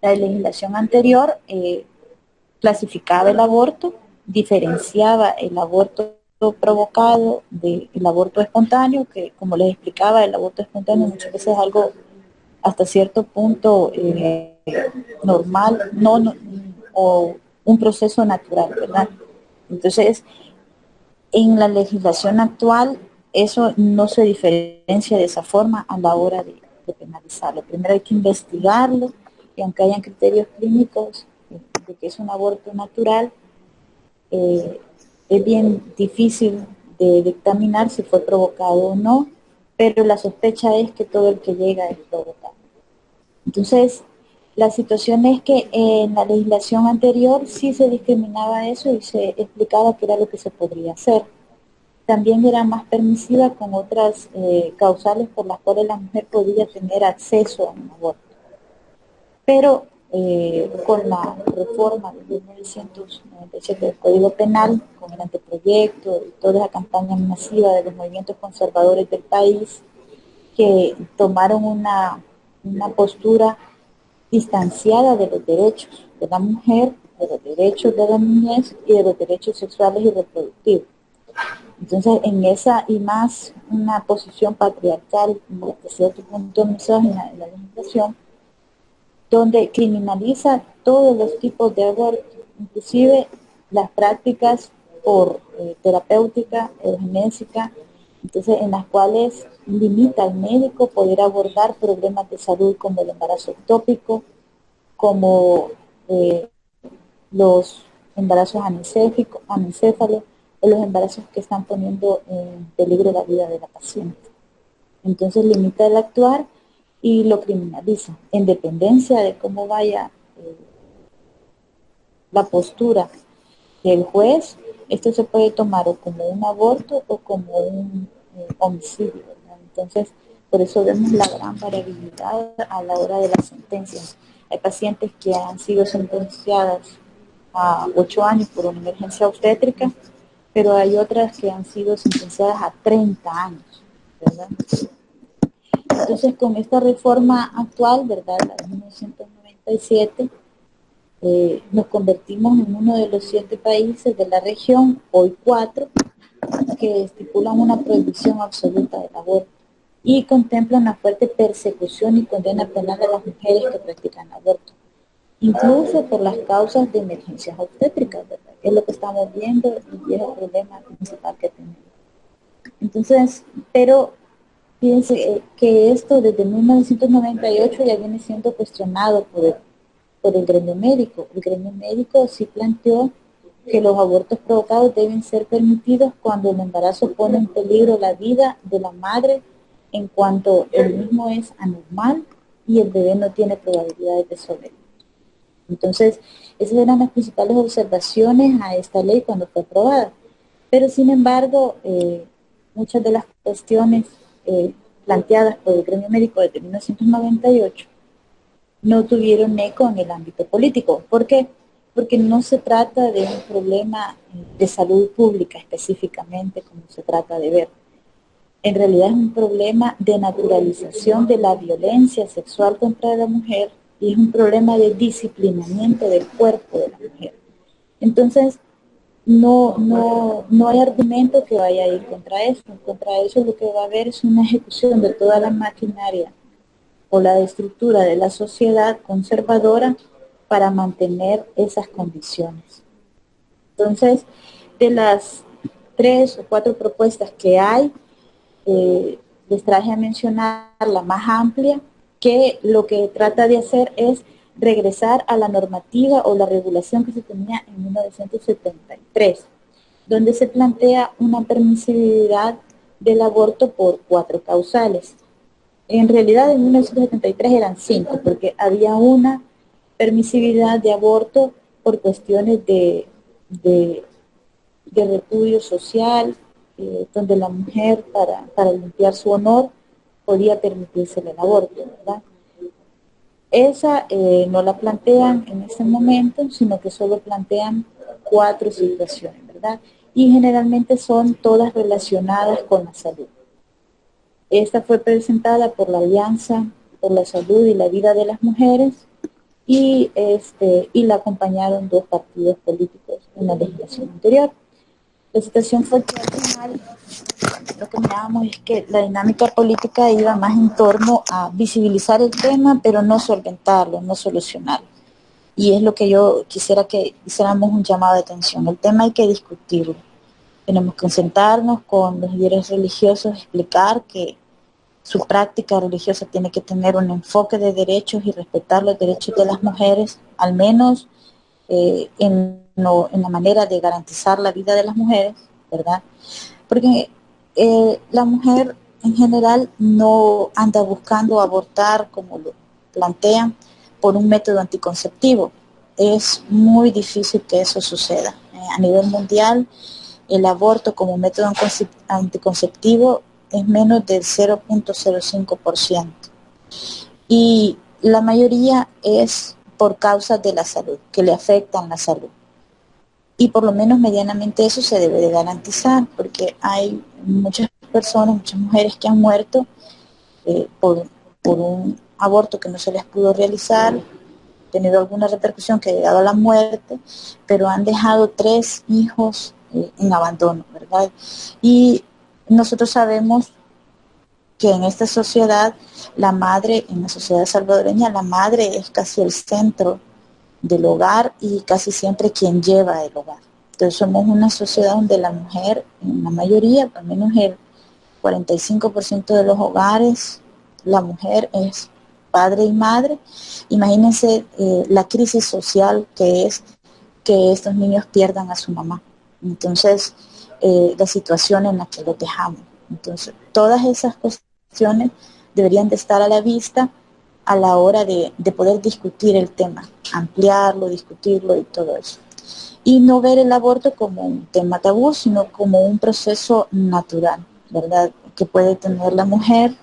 La legislación anterior clasificaba el aborto, diferenciaba el aborto provocado del aborto espontáneo, que como les explicaba, el aborto espontáneo muchas veces es algo hasta cierto punto normal, o un proceso natural, ¿verdad? Entonces, en la legislación actual, eso no se diferencia de esa forma a la hora de penalizarlo. Primero hay que investigarlo, y aunque hayan criterios clínicos de que es un aborto natural, es bien difícil de dictaminar si fue provocado o no, pero la sospecha es que todo el que llega es provocado. Entonces, la situación es que en la legislación anterior sí se discriminaba eso y se explicaba qué era lo que se podría hacer. También era más permisiva con otras causales por las cuales la mujer podía tener acceso a un aborto. Pero con la reforma de 1997 del Código Penal, con el anteproyecto y toda esa campaña masiva de los movimientos conservadores del país, que tomaron una postura distanciada de los derechos de la mujer, de los derechos de la niñez y de los derechos sexuales y reproductivos. Entonces, en esa y más una posición patriarcal, de cierto punto misógina en la legislación, donde criminaliza todos los tipos de aborto, inclusive las prácticas por terapéutica, eugenésica, entonces en las cuales limita al médico poder abordar problemas de salud como el embarazo ectópico, como los embarazos anencéfalos o los embarazos que están poniendo en peligro la vida de la paciente. Entonces limita el actuar y lo criminaliza, en dependencia de cómo vaya la postura del juez. Esto se puede tomar o como un aborto o como un homicidio, ¿verdad? Entonces, por eso vemos la gran variabilidad a la hora de las sentencias. Hay pacientes que han sido sentenciadas a 8 años por una emergencia obstétrica, pero hay otras que han sido sentenciadas a 30 años, ¿verdad? Entonces, con esta reforma actual, ¿verdad?, la de 1997, nos convertimos en uno de los 7 países de la región, hoy 4, que estipulan una prohibición absoluta del aborto y contemplan una fuerte persecución y condena penal a las mujeres que practican aborto, incluso por las causas de emergencias obstétricas, ¿verdad?, que es lo que estamos viendo y es el problema principal que tenemos. Entonces, pero fíjense que esto desde 1998 ya viene siendo cuestionado por el gremio médico. El gremio médico sí planteó que los abortos provocados deben ser permitidos cuando el embarazo pone en peligro la vida de la madre en cuanto el mismo es anormal y el bebé no tiene probabilidades de sobrevivir. Entonces, esas eran las principales observaciones a esta ley cuando fue aprobada. Pero sin embargo, muchas de las cuestiones planteadas por el gremio médico desde 1998 no tuvieron eco en el ámbito político. ¿Por qué? porque no se trata de un problema de salud pública específicamente, como se trata de ver. En realidad es un problema de naturalización de la violencia sexual contra la mujer y es un problema de disciplinamiento del cuerpo de la mujer. Entonces, no hay argumento que vaya a ir contra eso. Contra eso lo que va a haber es una ejecución de toda la maquinaria o la estructura de la sociedad conservadora para mantener esas condiciones. Entonces, de las 3 o 4 propuestas que hay, les traje a mencionar la más amplia, que lo que trata de hacer es regresar a la normativa o la regulación que se tenía en 1973, donde se plantea una permisibilidad del aborto por 4 causales. En realidad en 1973 eran 5, porque había una permisividad de aborto por cuestiones de repudio social, donde la mujer para limpiar su honor podía permitirse el aborto, ¿verdad? Esa no la plantean en ese momento, sino que solo plantean 4 situaciones, ¿verdad? Y generalmente son todas relacionadas con la salud. Esta fue presentada por la Alianza por la Salud y la Vida de las Mujeres y la acompañaron 2 partidos políticos en la legislación anterior. La situación fue que al final lo que mirábamos es que la dinámica política iba más en torno a visibilizar el tema, pero no solventarlo, no solucionarlo. Y es lo que yo quisiera que hiciéramos un llamado de atención. El tema hay que discutirlo. Tenemos que sentarnos con los líderes religiosos, explicar que su práctica religiosa tiene que tener un enfoque de derechos y respetar los derechos de las mujeres, al menos en la manera de garantizar la vida de las mujeres, ¿verdad? Porque la mujer en general no anda buscando abortar, como lo plantean, por un método anticonceptivo. Es muy difícil que eso suceda. A nivel mundial, el aborto como método anticonceptivo es menos del 0.05%. Y la mayoría es por causas de la salud, que le afectan la salud. Y por lo menos medianamente eso se debe de garantizar, porque hay muchas personas, muchas mujeres que han muerto por un aborto que no se les pudo realizar, tenido alguna repercusión que ha llegado a la muerte, pero han dejado 3 hijos en abandono, ¿verdad? Y nosotros sabemos que en esta sociedad, la madre, en la sociedad salvadoreña, la madre es casi el centro del hogar y casi siempre quien lleva el hogar. Entonces somos una sociedad donde la mujer, en la mayoría, al menos el 45% de los hogares, la mujer es padre y madre. Imagínense la crisis social que es que estos niños pierdan a su mamá. Entonces, la situación en la que los dejamos. Entonces, todas esas cuestiones deberían de estar a la vista a la hora de poder discutir el tema, ampliarlo, discutirlo y todo eso. Y no ver el aborto como un tema tabú, sino como un proceso natural, ¿verdad? Que puede tener la mujer,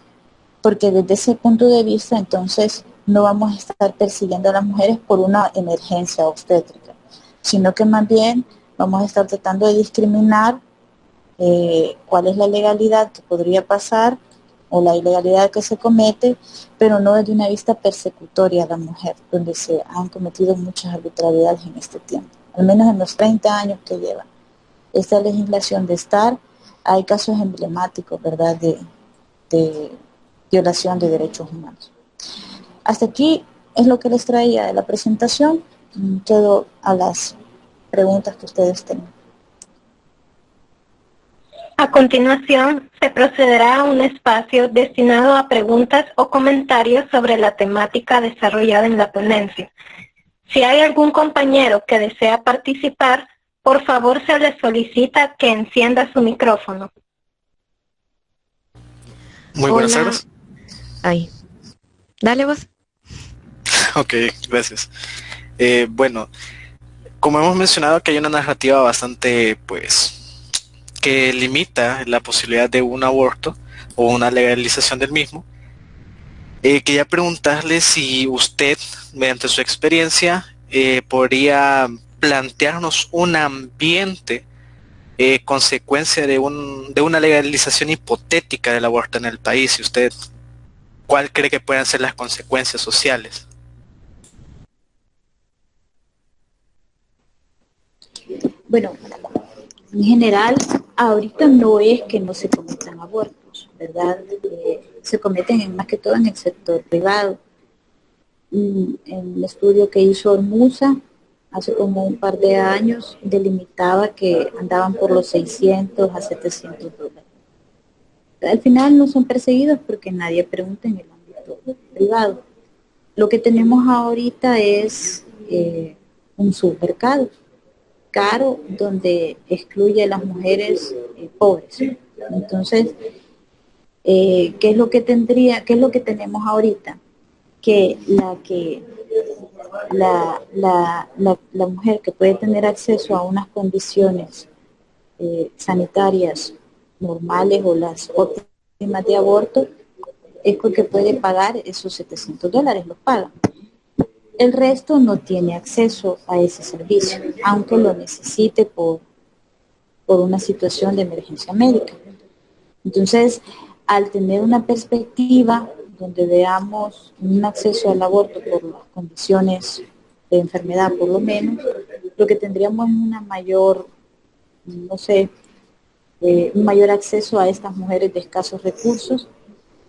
porque desde ese punto de vista, entonces, no vamos a estar persiguiendo a las mujeres por una emergencia obstétrica, sino que más bien vamos a estar tratando de discriminar cuál es la legalidad que podría pasar o la ilegalidad que se comete, pero no desde una vista persecutoria a la mujer, donde se han cometido muchas arbitrariedades en este tiempo. Al menos en los 30 años que lleva esta legislación de estar, hay casos emblemáticos, ¿verdad?, de violación de derechos humanos. Hasta aquí es lo que les traía de la presentación. Quedo a las preguntas que ustedes tengan. A continuación, se procederá a un espacio destinado a preguntas o comentarios sobre la temática desarrollada en la ponencia. Si hay algún compañero que desea participar, por favor se le solicita que encienda su micrófono. Muy buenas tardes. Ay, dale vos. Ok, gracias. Bueno, como hemos mencionado que hay una narrativa bastante, pues, que limita la posibilidad de un aborto o una legalización del mismo, quería preguntarle si usted, mediante su experiencia, podría plantearnos un ambiente consecuencia de una legalización hipotética del aborto en el país? ¿Y usted cuál cree que puedan ser las consecuencias sociales? Bueno, en general, ahorita no es que no se cometan abortos, ¿verdad? Se cometen más que todo en el sector privado. En el estudio que hizo Ormusa hace como un par de años delimitaba que andaban por los 600 a 700 dólares. Al final no son perseguidos porque nadie pregunta en el ámbito privado. Lo que tenemos ahorita es un submercado caro donde excluye a las mujeres pobres. Entonces, ¿qué es lo que tenemos ahorita? Que la mujer que puede tener acceso a unas condiciones sanitarias normales o las óptimas de aborto es porque puede pagar esos 700 dólares, los paga. El resto no tiene acceso a ese servicio, aunque lo necesite por una situación de emergencia médica. Entonces, al tener una perspectiva donde veamos un acceso al aborto por las condiciones de enfermedad, por lo menos, lo que tendríamos es una mayor, un mayor acceso a estas mujeres de escasos recursos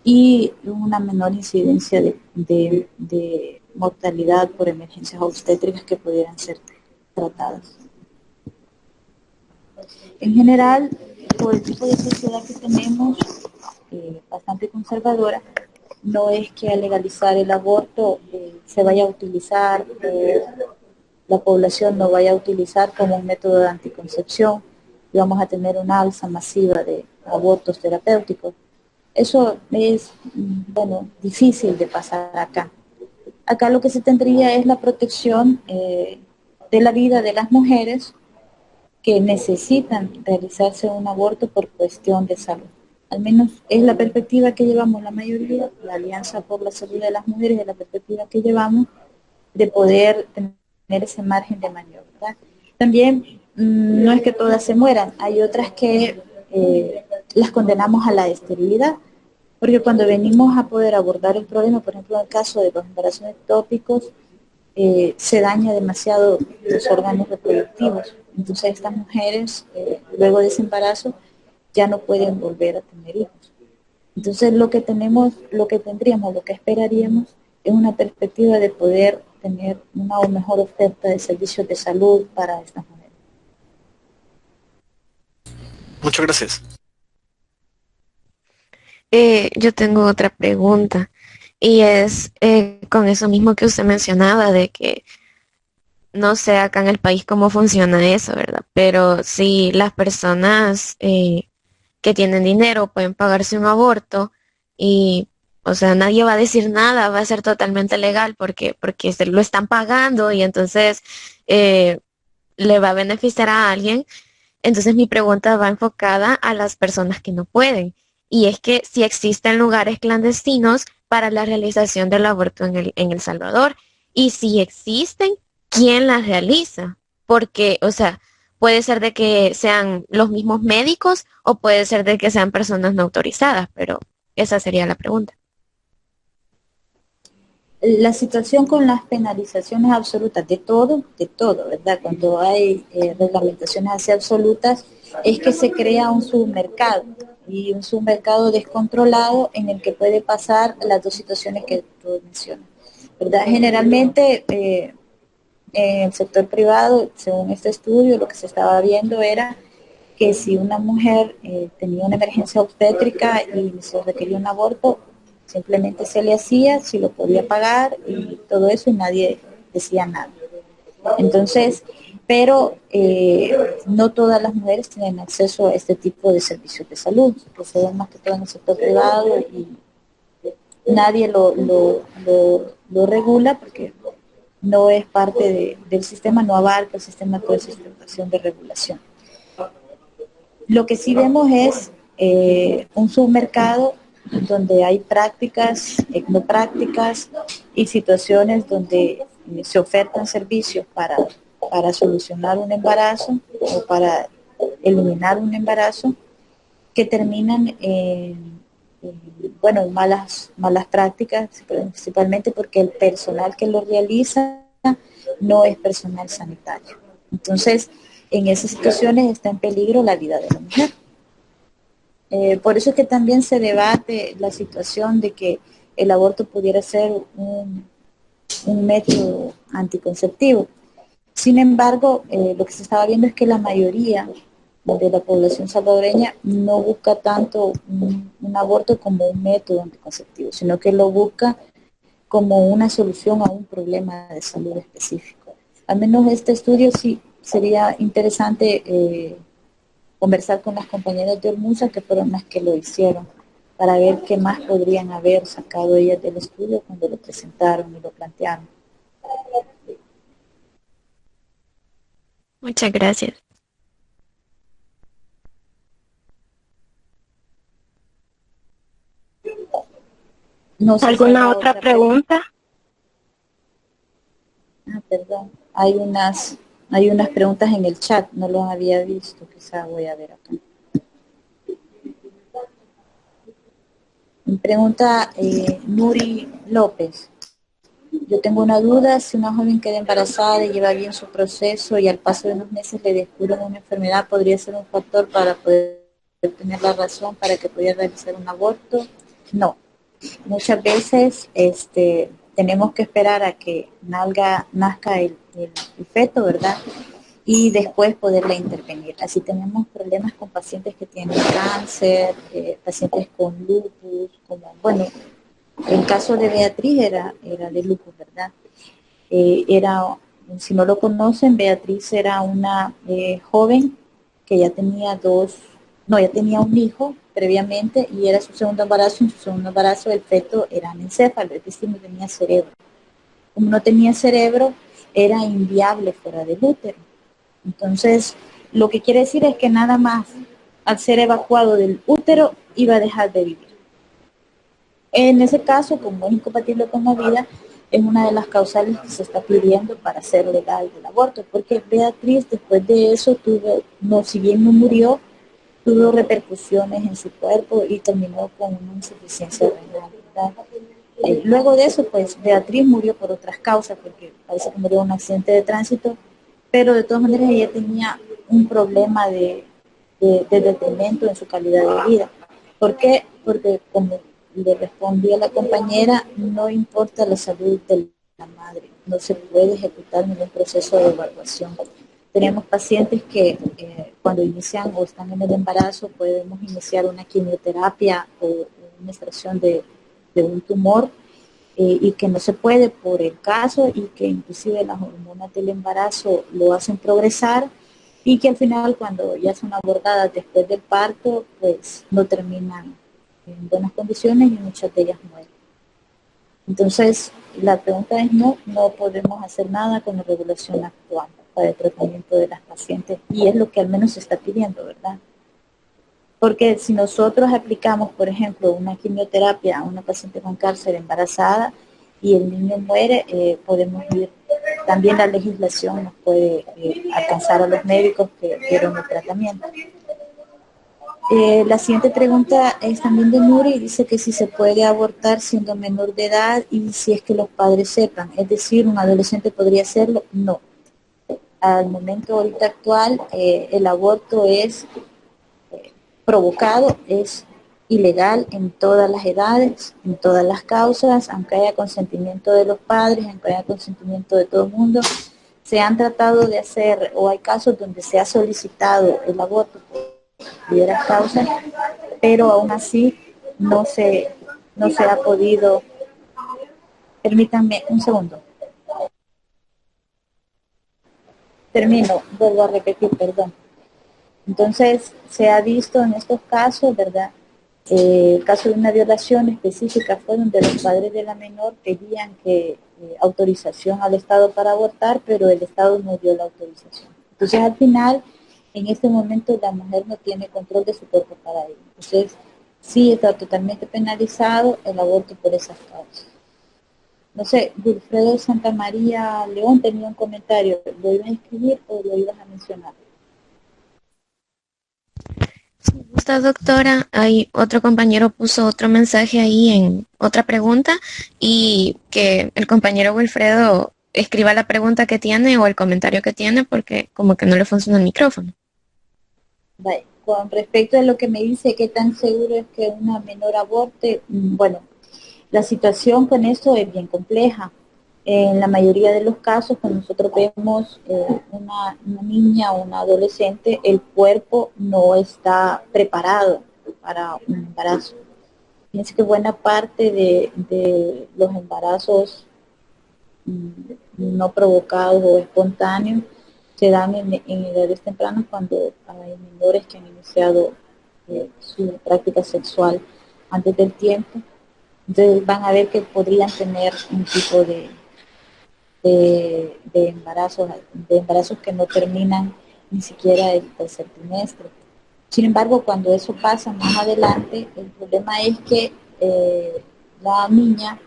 y una menor incidencia de mortalidad por emergencias obstétricas que pudieran ser tratadas. En general, por el tipo de sociedad que tenemos, bastante conservadora, no es que al legalizar el aborto se vaya a utilizar, la población no vaya a utilizar como un método de anticoncepción y vamos a tener una alza masiva de abortos terapéuticos. Eso es, difícil de pasar acá. Acá lo que se tendría es la protección de la vida de las mujeres que necesitan realizarse un aborto por cuestión de salud. Al menos es la perspectiva que llevamos la mayoría, la Alianza por la Salud de las Mujeres, es la perspectiva que llevamos de poder tener ese margen de maniobra, ¿verdad? También no es que todas se mueran, hay otras que las condenamos a la esterilidad, porque cuando venimos a poder abordar el problema, por ejemplo en el caso de los embarazos ectópicos, se daña demasiado los órganos reproductivos. Entonces estas mujeres, luego de ese embarazo, ya no pueden volver a tener hijos. Entonces lo que esperaríamos es una perspectiva de poder tener una o mejor oferta de servicios de salud para estas mujeres. Muchas gracias. Yo tengo otra pregunta y es con eso mismo que usted mencionaba de que no sé acá en el país cómo funciona eso, ¿verdad? Pero si las personas que tienen dinero pueden pagarse un aborto y, o sea, nadie va a decir nada, va a ser totalmente legal porque se lo están pagando y entonces le va a beneficiar a alguien. Entonces mi pregunta va enfocada a las personas que no pueden. Y es que si existen lugares clandestinos para la realización del aborto en El Salvador, y si existen, ¿quién las realiza? Porque, o sea, puede ser de que sean los mismos médicos o puede ser de que sean personas no autorizadas, pero esa sería la pregunta. La situación con las penalizaciones absolutas de todo, ¿verdad? Cuando hay reglamentaciones así absolutas, es que se crea un submercado y un submercado descontrolado en el que puede pasar las dos situaciones que tú mencionas, ¿verdad? Generalmente en el sector privado, según este estudio, lo que se estaba viendo era que si una mujer tenía una emergencia obstétrica y se requería un aborto, simplemente se le hacía, si lo podía pagar y todo eso y nadie decía nada. Entonces, pero no todas las mujeres tienen acceso a este tipo de servicios de salud, que se ven más que todo en el sector privado y nadie lo regula porque no es parte del sistema, no abarca el sistema de sustentación de regulación. Lo que sí vemos es un submercado donde hay prácticas, etnoprácticas y situaciones donde se ofertan servicios para solucionar un embarazo o para eliminar un embarazo que terminan bueno, en malas prácticas, principalmente porque el personal que lo realiza no es personal sanitario. Entonces, en esas situaciones está en peligro la vida de la mujer. Por eso es que también se debate la situación de que el aborto pudiera ser un método anticonceptivo. Sin embargo, lo que se estaba viendo es que la mayoría de la población salvadoreña no busca tanto un aborto como un método anticonceptivo, sino que lo busca como una solución a un problema de salud específico. Al menos este estudio sí sería interesante conversar con las compañeras de Hormuza, que fueron las que lo hicieron, para ver qué más podrían haber sacado ellas del estudio cuando lo presentaron y lo plantearon. Muchas gracias. No sé si ¿Alguna habrá otra pregunta? Perdón, hay unas preguntas en el chat, no los había visto, quizá voy a ver acá. Me pregunta Nuri López. Yo tengo una duda, si una joven queda embarazada y lleva bien su proceso y al paso de unos meses le descubren una enfermedad, ¿podría ser un factor para poder tener la razón para que pudiera realizar un aborto? No. Muchas veces tenemos que esperar a que nazca el feto, ¿verdad? Y después poderle intervenir. Así tenemos problemas con pacientes que tienen cáncer, pacientes con lupus, como, bueno, el caso de Beatriz era de lupus, ¿verdad? Si no lo conocen, Beatriz era una joven que ya tenía ya tenía un hijo previamente y era su segundo embarazo. En su segundo embarazo el feto era anencéfalo, es decir, no tenía cerebro. Como no tenía cerebro, era inviable fuera del útero. Entonces, lo que quiere decir es que nada más al ser evacuado del útero iba a dejar de vivir. En ese caso, como es incompatible con la vida, es una de las causales que se está pidiendo para hacer legal el aborto, porque Beatriz después de eso si bien no murió, tuvo repercusiones en su cuerpo y terminó con una insuficiencia renal, ¿verdad? Luego de eso, pues Beatriz murió por otras causas, porque parece que murió en un accidente de tránsito, pero de todas maneras ella tenía un problema de detrimento en su calidad de vida. ¿Por qué? Porque como le respondí a la compañera, no importa la salud de la madre, no se puede ejecutar ningún proceso de evaluación. Tenemos pacientes que cuando inician o están en el embarazo podemos iniciar una quimioterapia o una extracción de un tumor y que no se puede por el caso y que inclusive las hormonas del embarazo lo hacen progresar y que al final cuando ya son abordadas después del parto pues no terminan en buenas condiciones y muchas de ellas mueren. Entonces la pregunta es no podemos hacer nada con la regulación actual para el tratamiento de las pacientes y es lo que al menos se está pidiendo, ¿verdad? Porque si nosotros aplicamos, por ejemplo, una quimioterapia a una paciente con cáncer embarazada y el niño muere, podemos ir, también la legislación nos puede alcanzar a los médicos que dieron el tratamiento. La siguiente pregunta es también de Nuri y dice que si se puede abortar siendo menor de edad y si es que los padres sepan, es decir, un adolescente podría hacerlo. No. Al momento ahorita actual, el aborto es provocado, es ilegal en todas las edades, en todas las causas, aunque haya consentimiento de los padres, aunque haya consentimiento de todo el mundo. Se han tratado de hacer, o hay casos donde se ha solicitado el aborto por diversas causas, pero aún así no se ha podido. Permítanme un segundo. Termino, vuelvo a repetir, perdón. Entonces, se ha visto en estos casos, ¿verdad? El caso de una violación específica fue donde los padres de la menor pedían autorización al Estado para abortar, pero el Estado no dio la autorización. Entonces, al final, en este momento, la mujer no tiene control de su cuerpo para ello. Entonces, sí está totalmente penalizado el aborto por esas causas. No sé, Wilfredo Santa María León tenía un comentario. ¿Lo ibas a escribir o lo ibas a mencionar? Si gusta, doctora, hay otro compañero puso otro mensaje ahí en otra pregunta y que el compañero Wilfredo escriba la pregunta que tiene o el comentario que tiene porque como que no le funciona el micrófono. Vale. Con respecto a lo que me dice, ¿qué tan seguro es que una menor aborte? Bueno, la situación con esto es bien compleja. En la mayoría de los casos, cuando nosotros vemos una niña o una adolescente, el cuerpo no está preparado para un embarazo. Fíjense que buena parte de los embarazos no provocados o espontáneos se dan en edades tempranas cuando hay menores que han iniciado su práctica sexual antes del tiempo. Entonces van a ver que podrían tener un tipo de embarazos que no terminan ni siquiera el tercer trimestre. Sin embargo, cuando eso pasa más adelante, el problema es que la niña,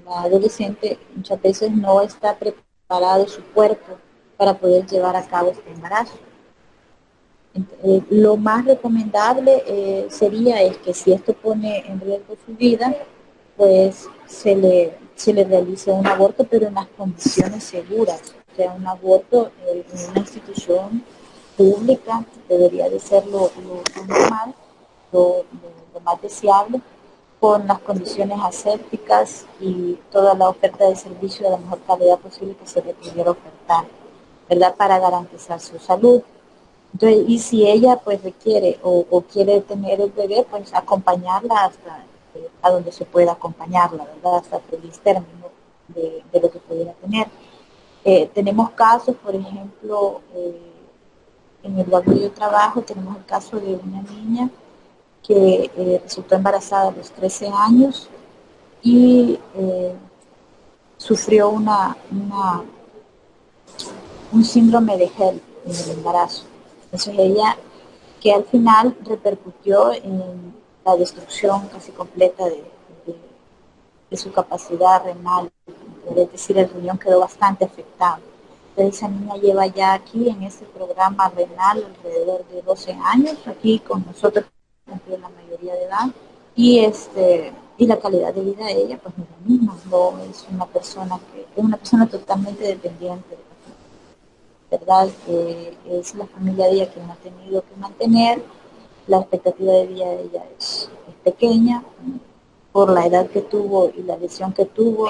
la adolescente, muchas veces no está preparado su cuerpo para poder llevar a cabo este embarazo. Lo más recomendable sería es que si esto pone en riesgo su vida, pues se le realice un aborto, pero en las condiciones seguras, o sea, un aborto en una institución pública debería de ser lo normal, lo más deseable, con las condiciones asépticas y toda la oferta de servicio de la mejor calidad posible que se le pudiera ofertar, ¿verdad? Para garantizar su salud. Entonces, y si ella pues requiere o quiere tener el bebé, pues acompañarla hasta a donde se pueda acompañarla, ¿verdad? Hasta el feliz término de lo que pudiera tener. Tenemos casos, por ejemplo, en el lugar donde yo trabajo, tenemos el caso de una niña que resultó embarazada a los 13 años y sufrió un síndrome de HELLP en el embarazo. Entonces ella, que al final repercutió en la destrucción casi completa de su capacidad renal, es decir, el riñón quedó bastante afectado. Entonces esa niña lleva ya aquí en este programa renal alrededor de 12 años, aquí con nosotros cumplió la mayoría de edad, y la calidad de vida de ella pues no es la misma, no es una persona que es una persona totalmente dependiente, ¿verdad? Es la familia de ella quien ha tenido que mantener, la expectativa de vida de ella es pequeña, por la edad que tuvo y la lesión que tuvo,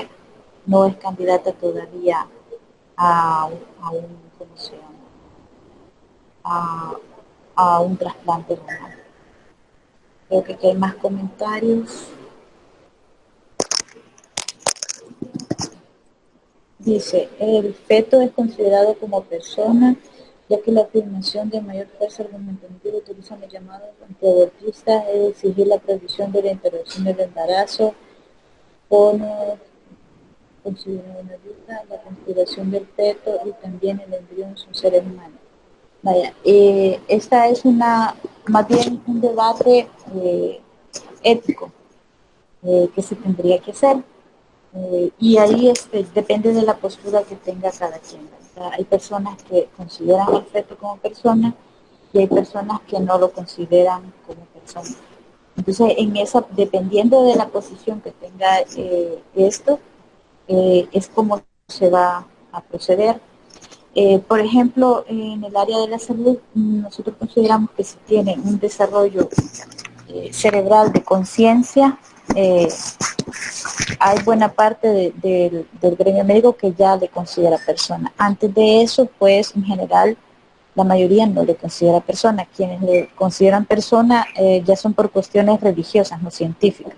no es candidata todavía ¿cómo se llama? A un trasplante renal. Creo que aquí hay más comentarios. Dice, el feto es considerado como persona, ya que la afirmación de mayor fuerza argumentativa utilizan los llamados antiabortistas, es exigir la prohibición de la interrupción del embarazo, o no considerar una vida, la consideración del feto y también el embrión son seres humanos. Vaya, esta es más bien un debate ético que se tendría que hacer. Y ahí depende de la postura que tenga cada quien, ¿verdad? Hay personas que consideran al feto como persona y hay personas que no lo consideran como persona. Entonces, dependiendo de la posición que tenga esto, es como se va a proceder. Por ejemplo, en el área de la salud, nosotros consideramos que si tiene un desarrollo cerebral de conciencia, hay buena parte del gremio médico que ya le considera persona. Antes de eso, pues en general, la mayoría no le considera persona. Quienes le consideran persona ya son por cuestiones religiosas, no científicas.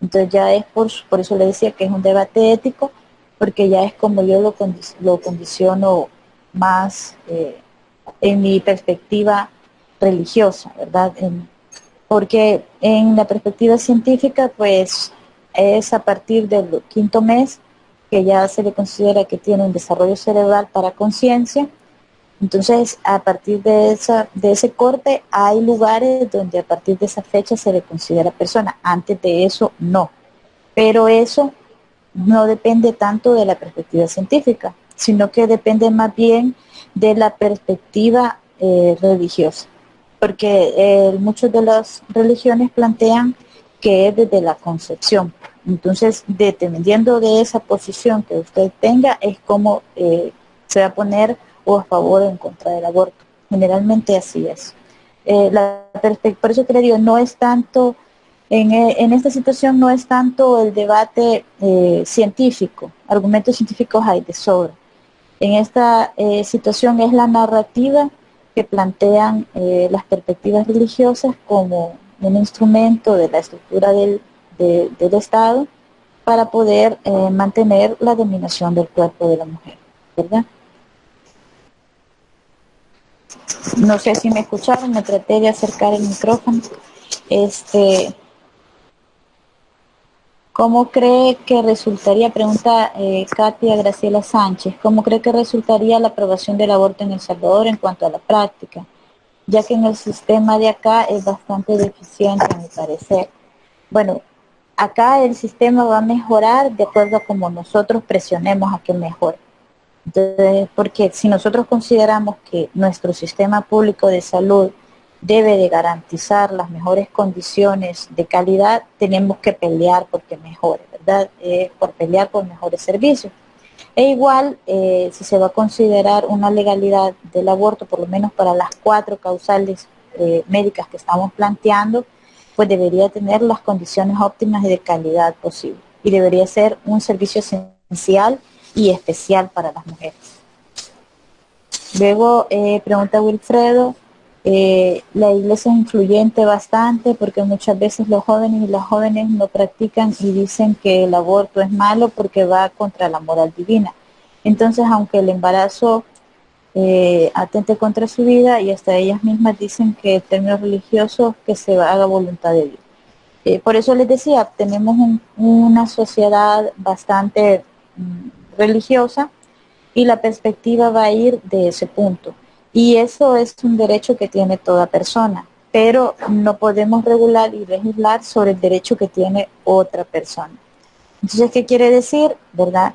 Entonces ya es por eso le decía que es un debate ético, porque ya es como yo lo condiciono más en mi perspectiva religiosa, ¿verdad? Porque en la perspectiva científica, pues es a partir del quinto mes que ya se le considera que tiene un desarrollo cerebral para conciencia. Entonces, a partir de ese corte, hay lugares donde a partir de esa fecha se le considera persona. Antes de eso, no. Pero eso no depende tanto de la perspectiva científica, sino que depende más bien de la perspectiva religiosa, porque muchas de las religiones plantean que es desde la concepción. Entonces, dependiendo de esa posición que usted tenga, es como se va a poner o a favor o en contra del aborto. Generalmente así es. Por eso que le digo, no es tanto, en esta situación no es tanto el debate científico, argumentos científicos hay de sobra. En esta situación es la narrativa que plantean las perspectivas religiosas como un instrumento de la estructura del Estado para poder mantener la dominación del cuerpo de la mujer, ¿verdad? No sé si me escucharon, me traté de acercar el micrófono. ¿Cómo cree que resultaría, pregunta Katia Graciela Sánchez, cómo cree que resultaría la aprobación del aborto en El Salvador en cuanto a la práctica? Ya que en el sistema de acá es bastante deficiente, a mi parecer. Bueno, acá el sistema va a mejorar de acuerdo a como nosotros presionemos a que mejore. Entonces, porque si nosotros consideramos que nuestro sistema público de salud debe de garantizar las mejores condiciones de calidad, tenemos que pelear porque mejore, ¿verdad? Por pelear por mejores servicios. E igual, si se va a considerar una legalidad del aborto, por lo menos para las 4 causales médicas que estamos planteando, pues debería tener las condiciones óptimas y de calidad posible. Y debería ser un servicio esencial y especial para las mujeres. Luego, pregunta Wilfredo, la iglesia es influyente bastante porque muchas veces los jóvenes y las jóvenes no practican y dicen que el aborto es malo porque va contra la moral divina. Entonces, aunque el embarazo atente contra su vida, y hasta ellas mismas dicen que en términos religiosos que se haga voluntad de Dios. Por eso les decía, tenemos una sociedad bastante religiosa y la perspectiva va a ir de ese punto. Y eso es un derecho que tiene toda persona, pero no podemos regular y legislar sobre el derecho que tiene otra persona. Entonces, ¿qué quiere decir? ¿Verdad?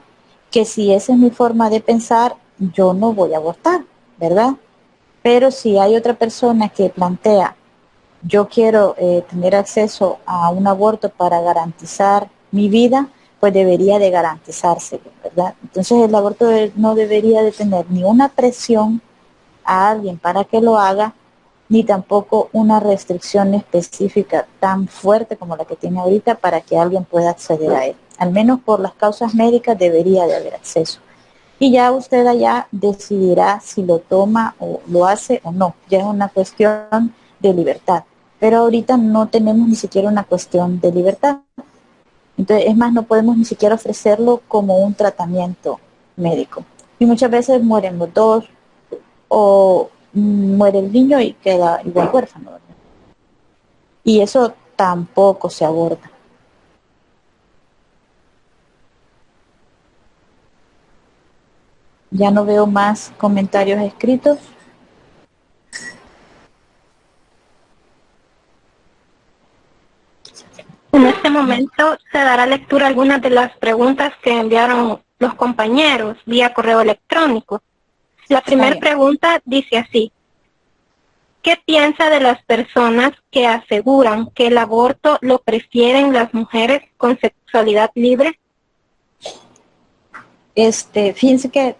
Que si esa es mi forma de pensar, yo no voy a abortar, ¿verdad? Pero si hay otra persona que plantea, yo quiero tener acceso a un aborto para garantizar mi vida, pues debería de garantizarse, ¿verdad? Entonces el aborto no debería de tener ni una presión a alguien para que lo haga, ni tampoco una restricción específica tan fuerte como la que tiene ahorita para que alguien pueda acceder a él. Al menos por las causas médicas debería de haber acceso. Y ya usted allá decidirá si lo toma o lo hace o no. Ya es una cuestión de libertad. Pero ahorita no tenemos ni siquiera una cuestión de libertad. Entonces, es más, no podemos ni siquiera ofrecerlo como un tratamiento médico. Y muchas veces mueren los dos, o muere el niño y queda igual huérfano, ¿verdad? Y eso tampoco se aborda. Ya no veo más comentarios escritos. En este momento se dará lectura a algunas de las preguntas que enviaron los compañeros vía correo electrónico. La primera pregunta dice así: ¿qué piensa de las personas que aseguran que el aborto lo prefieren las mujeres con sexualidad libre? Fíjense que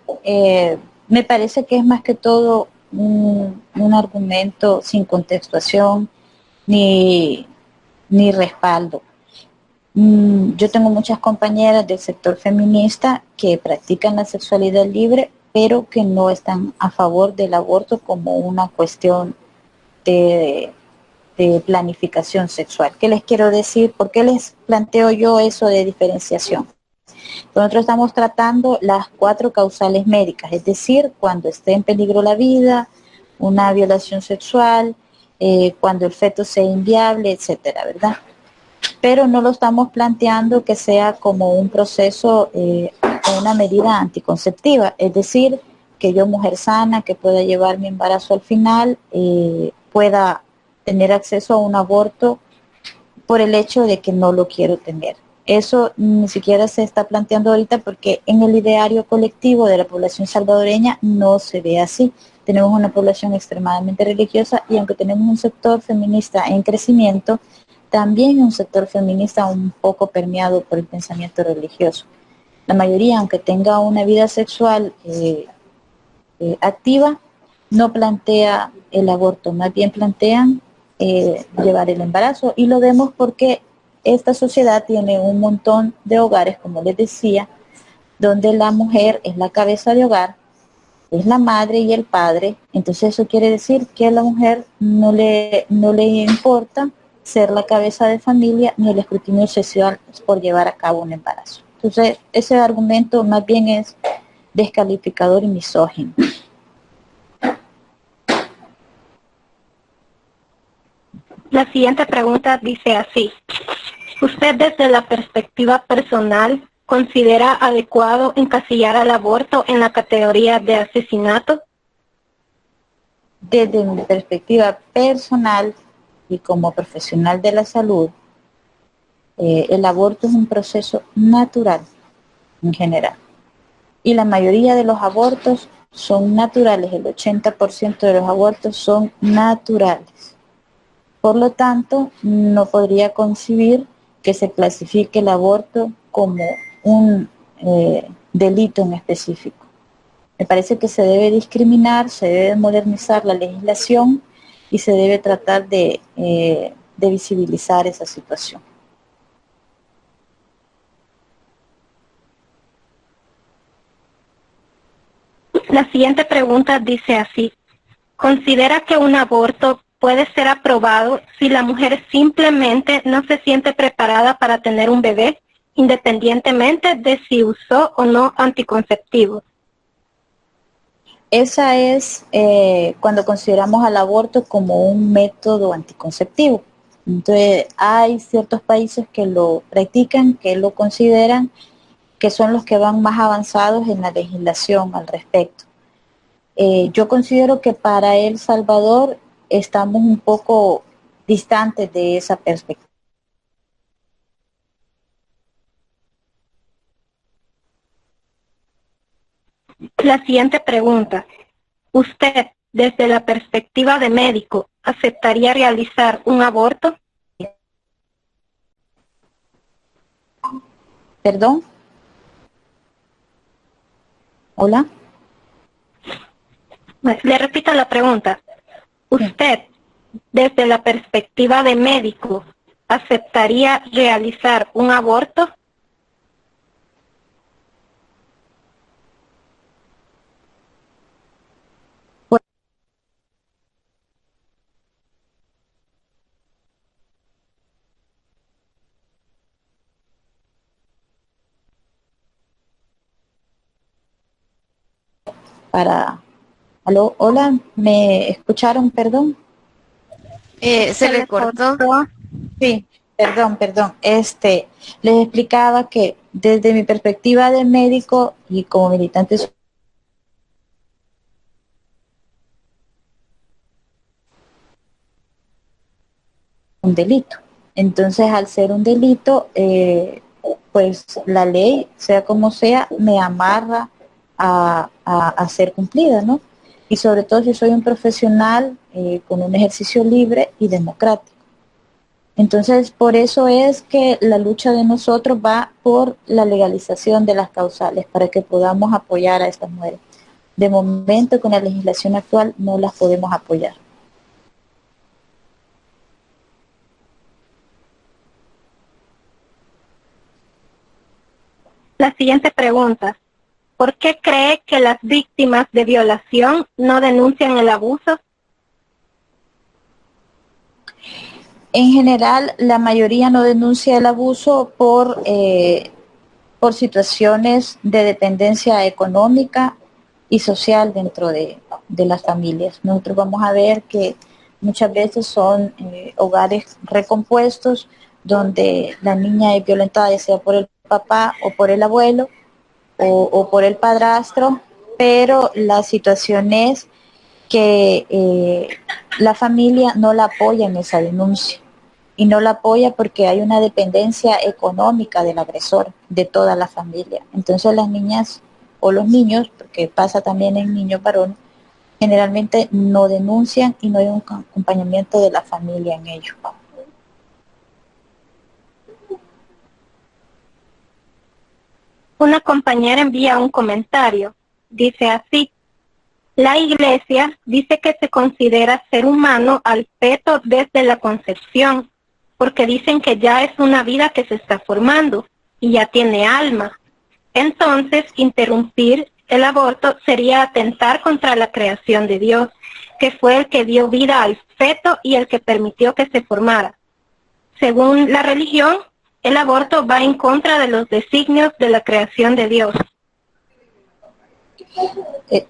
me parece que es más que todo un argumento sin contextuación ni respaldo. Yo tengo muchas compañeras del sector feminista que practican la sexualidad libre, pero que no están a favor del aborto como una cuestión de planificación sexual. ¿Qué les quiero decir? ¿Por qué les planteo yo eso de diferenciación? Nosotros estamos tratando las 4 causales médicas, es decir, cuando esté en peligro la vida, una violación sexual, cuando el feto sea inviable, etcétera, ¿verdad? Pero no lo estamos planteando que sea como un proceso o una medida anticonceptiva, es decir, que yo, mujer sana, que pueda llevar mi embarazo al final, pueda tener acceso a un aborto por el hecho de que no lo quiero tener. eso ni siquiera se está planteando ahorita porque en el ideario colectivo de la población salvadoreña no se ve así. Tenemos una población extremadamente religiosa y aunque tenemos un sector feminista en crecimiento, también un sector feminista un poco permeado por el pensamiento religioso. La mayoría, aunque tenga una vida sexual activa, no plantea el aborto, más bien plantean llevar el embarazo, y lo vemos porque esta sociedad tiene un montón de hogares, como les decía, donde la mujer es la cabeza de hogar, es la madre y el padre. Entonces eso quiere decir que a la mujer no le importa ser la cabeza de familia ni el escrutinio social por llevar a cabo un embarazo. Entonces ese argumento más bien es descalificador y misógino. La siguiente pregunta dice así: ¿usted desde la perspectiva personal considera adecuado encasillar al aborto en la categoría de asesinato? Desde mi perspectiva personal y como profesional de la salud, el aborto es un proceso natural en general. Y la mayoría de los abortos son naturales, el 80% de los abortos son naturales. Por lo tanto, no podría concebir que se clasifique el aborto como un delito en específico. Me parece que se debe discriminar, se debe modernizar la legislación y se debe tratar de visibilizar esa situación. La siguiente pregunta dice así: ¿considera que un aborto puede ser aprobado si la mujer simplemente no se siente preparada para tener un bebé, independientemente de si usó o no anticonceptivos? Esa es cuando consideramos al aborto como un método anticonceptivo. Entonces, hay ciertos países que lo practican, que lo consideran, que son los que van más avanzados en la legislación al respecto. Yo considero que para El Salvador estamos un poco distantes de esa perspectiva. La siguiente pregunta: ¿usted, desde la perspectiva de médico, aceptaría realizar un aborto? ¿Perdón? ¿Hola? Le repito la pregunta. ¿Usted, desde la perspectiva de médico, aceptaría realizar un aborto? ¿Aló? Hola, ¿me escucharon? Perdón. Se le cortó. Sí, perdón. Les explicaba que desde mi perspectiva de médico y como militante es un delito. Entonces, al ser un delito, pues la ley, sea como sea, me amarra a ser cumplida, ¿no? Y sobre todo si soy un profesional con un ejercicio libre y democrático. Entonces, por eso es que la lucha de nosotros va por la legalización de las causales, para que podamos apoyar a estas mujeres. De momento, con la legislación actual, no las podemos apoyar. La siguiente pregunta: ¿por qué cree que las víctimas de violación no denuncian el abuso? En general, la mayoría no denuncia el abuso por situaciones de dependencia económica y social dentro de las familias. Nosotros vamos a ver que muchas veces son hogares recompuestos donde la niña es violentada ya sea por el papá o por el abuelo o por el padrastro, pero la situación es que la familia no la apoya en esa denuncia. y no la apoya porque hay una dependencia económica del agresor, de toda la familia. Entonces las niñas o los niños, porque pasa también en niños varones, generalmente no denuncian y no hay un acompañamiento de la familia en ello. Una compañera envía un comentario. Dice así: la Iglesia dice que se considera ser humano al feto desde la concepción, porque dicen que ya es una vida que se está formando y ya tiene alma. Entonces, interrumpir el aborto sería atentar contra la creación de Dios, que fue el que dio vida al feto y el que permitió que se formara. Según la religión, el aborto va en contra de los designios de la creación de Dios.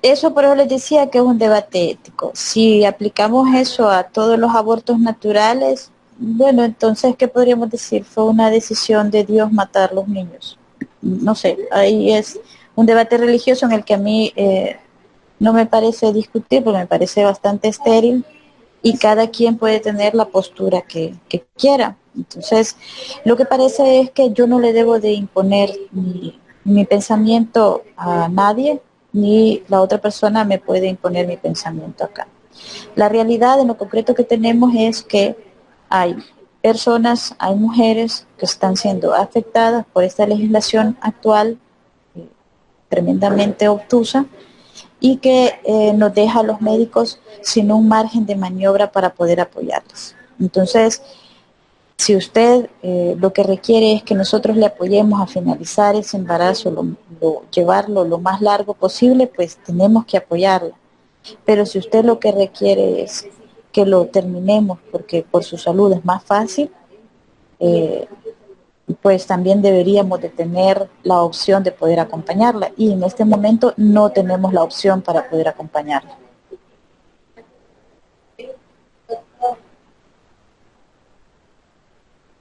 Eso por eso les decía que es un debate ético. Si aplicamos eso a todos los abortos naturales, bueno, entonces, ¿qué podríamos decir? Fue una decisión de Dios matar a los niños. No sé, ahí es un debate religioso en el que a mí no me parece discutir, porque me parece bastante estéril, y cada quien puede tener la postura que quiera. Entonces, lo que parece es que yo no le debo de imponer mi pensamiento a nadie, ni la otra persona me puede imponer mi pensamiento acá. La realidad en lo concreto que tenemos es que hay personas, hay mujeres que están siendo afectadas por esta legislación actual tremendamente obtusa y que nos deja a los médicos sin un margen de maniobra para poder apoyarles. Entonces, si usted lo que requiere es que nosotros le apoyemos a finalizar ese embarazo, llevarlo lo más largo posible, pues tenemos que apoyarla. Pero si usted lo que requiere es que lo terminemos porque por su salud es más fácil, pues también deberíamos de tener la opción de poder acompañarla. Y en este momento no tenemos la opción para poder acompañarla.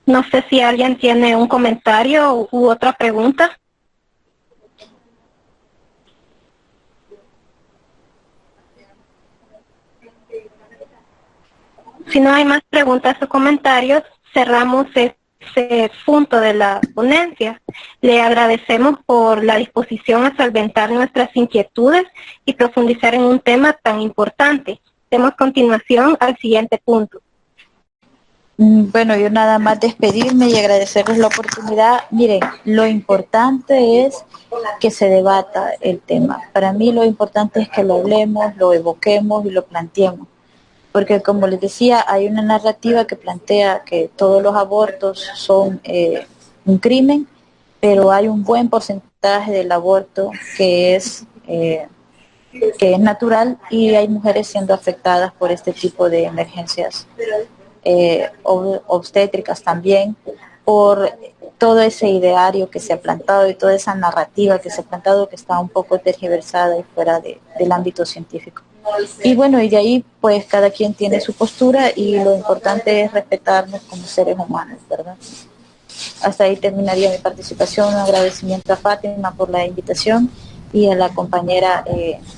No sé si alguien tiene un comentario u otra pregunta. Si no hay más preguntas o comentarios, cerramos ese punto de la ponencia. Le agradecemos por la disposición a solventar nuestras inquietudes y profundizar en un tema tan importante. Demos continuación al siguiente punto. Bueno, yo nada más despedirme y agradecerles la oportunidad. Miren, lo importante es que se debata el tema. Para mí lo importante es que lo hablemos, lo evoquemos y lo planteemos. Porque como les decía, hay una narrativa que plantea que todos los abortos son un crimen, pero hay un buen porcentaje del aborto que es natural y hay mujeres siendo afectadas por este tipo de emergencias obstétricas también, por todo ese ideario que se ha plantado y toda esa narrativa que se ha plantado que está un poco tergiversada y fuera del ámbito científico. Y bueno, y de ahí pues cada quien tiene su postura y lo importante es respetarnos como seres humanos, ¿verdad? Hasta ahí terminaría mi participación. Un agradecimiento a Fátima por la invitación y a la compañera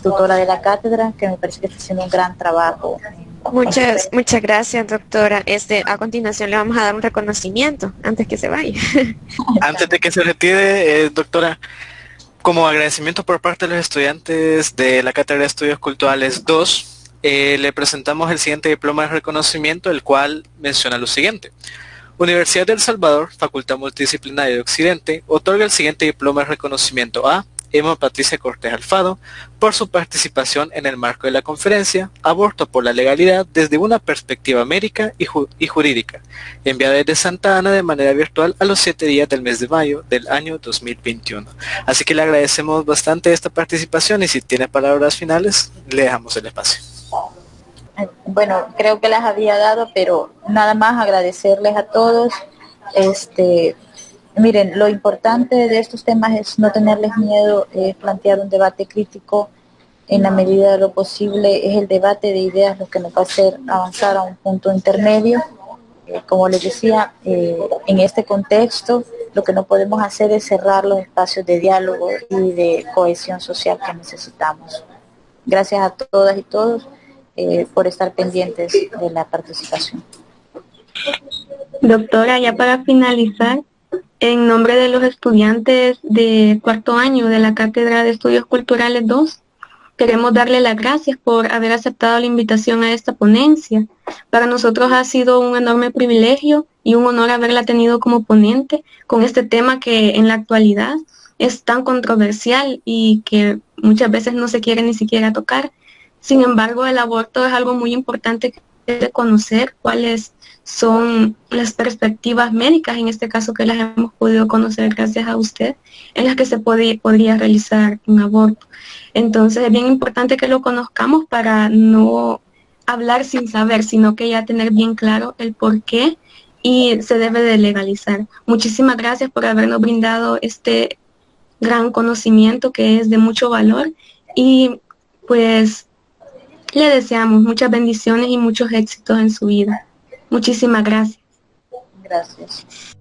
tutora de la cátedra, que me parece que está haciendo un gran trabajo. Muchas gracias, doctora. A continuación le vamos a dar un reconocimiento antes que se vaya. Antes de que se retire, doctora, como agradecimiento por parte de los estudiantes de la Cátedra de Estudios Culturales 2, le presentamos el siguiente diploma de reconocimiento, el cual menciona lo siguiente. Universidad de El Salvador, Facultad Multidisciplinaria de Occidente, otorga el siguiente diploma de reconocimiento a Emma Patricia Cortés Alfaro por su participación en el marco de la conferencia Aborto por la Legalidad desde una perspectiva médica y jurídica, enviada desde Santa Ana de manera virtual a los 7 días del mes de mayo del año 2021. Así que le agradecemos bastante esta participación y si tiene palabras finales, le dejamos el espacio. Bueno, creo que las había dado, pero nada más agradecerles a todos. Miren, lo importante de estos temas es no tenerles miedo, plantear un debate crítico en la medida de lo posible. Es el debate de ideas lo que nos va a hacer avanzar a un punto intermedio. Como les decía, en este contexto lo que no podemos hacer es cerrar los espacios de diálogo y de cohesión social que necesitamos. Gracias a todas y todos por estar pendientes de la participación. Doctora, ya para finalizar, en nombre de los estudiantes de cuarto año de la Cátedra de Estudios Culturales 2, queremos darle las gracias por haber aceptado la invitación a esta ponencia. Para nosotros ha sido un enorme privilegio y un honor haberla tenido como ponente con este tema que en la actualidad es tan controversial y que muchas veces no se quiere ni siquiera tocar. Sin embargo, el aborto es algo muy importante que de conocer cuáles son las perspectivas médicas, en este caso que las hemos podido conocer gracias a usted, en las que se podría realizar un aborto. Entonces es bien importante que lo conozcamos para no hablar sin saber, sino que ya tener bien claro el por qué y se debe de legalizar. Muchísimas gracias por habernos brindado este gran conocimiento que es de mucho valor y pues le deseamos muchas bendiciones y muchos éxitos en su vida. Muchísimas gracias. Gracias.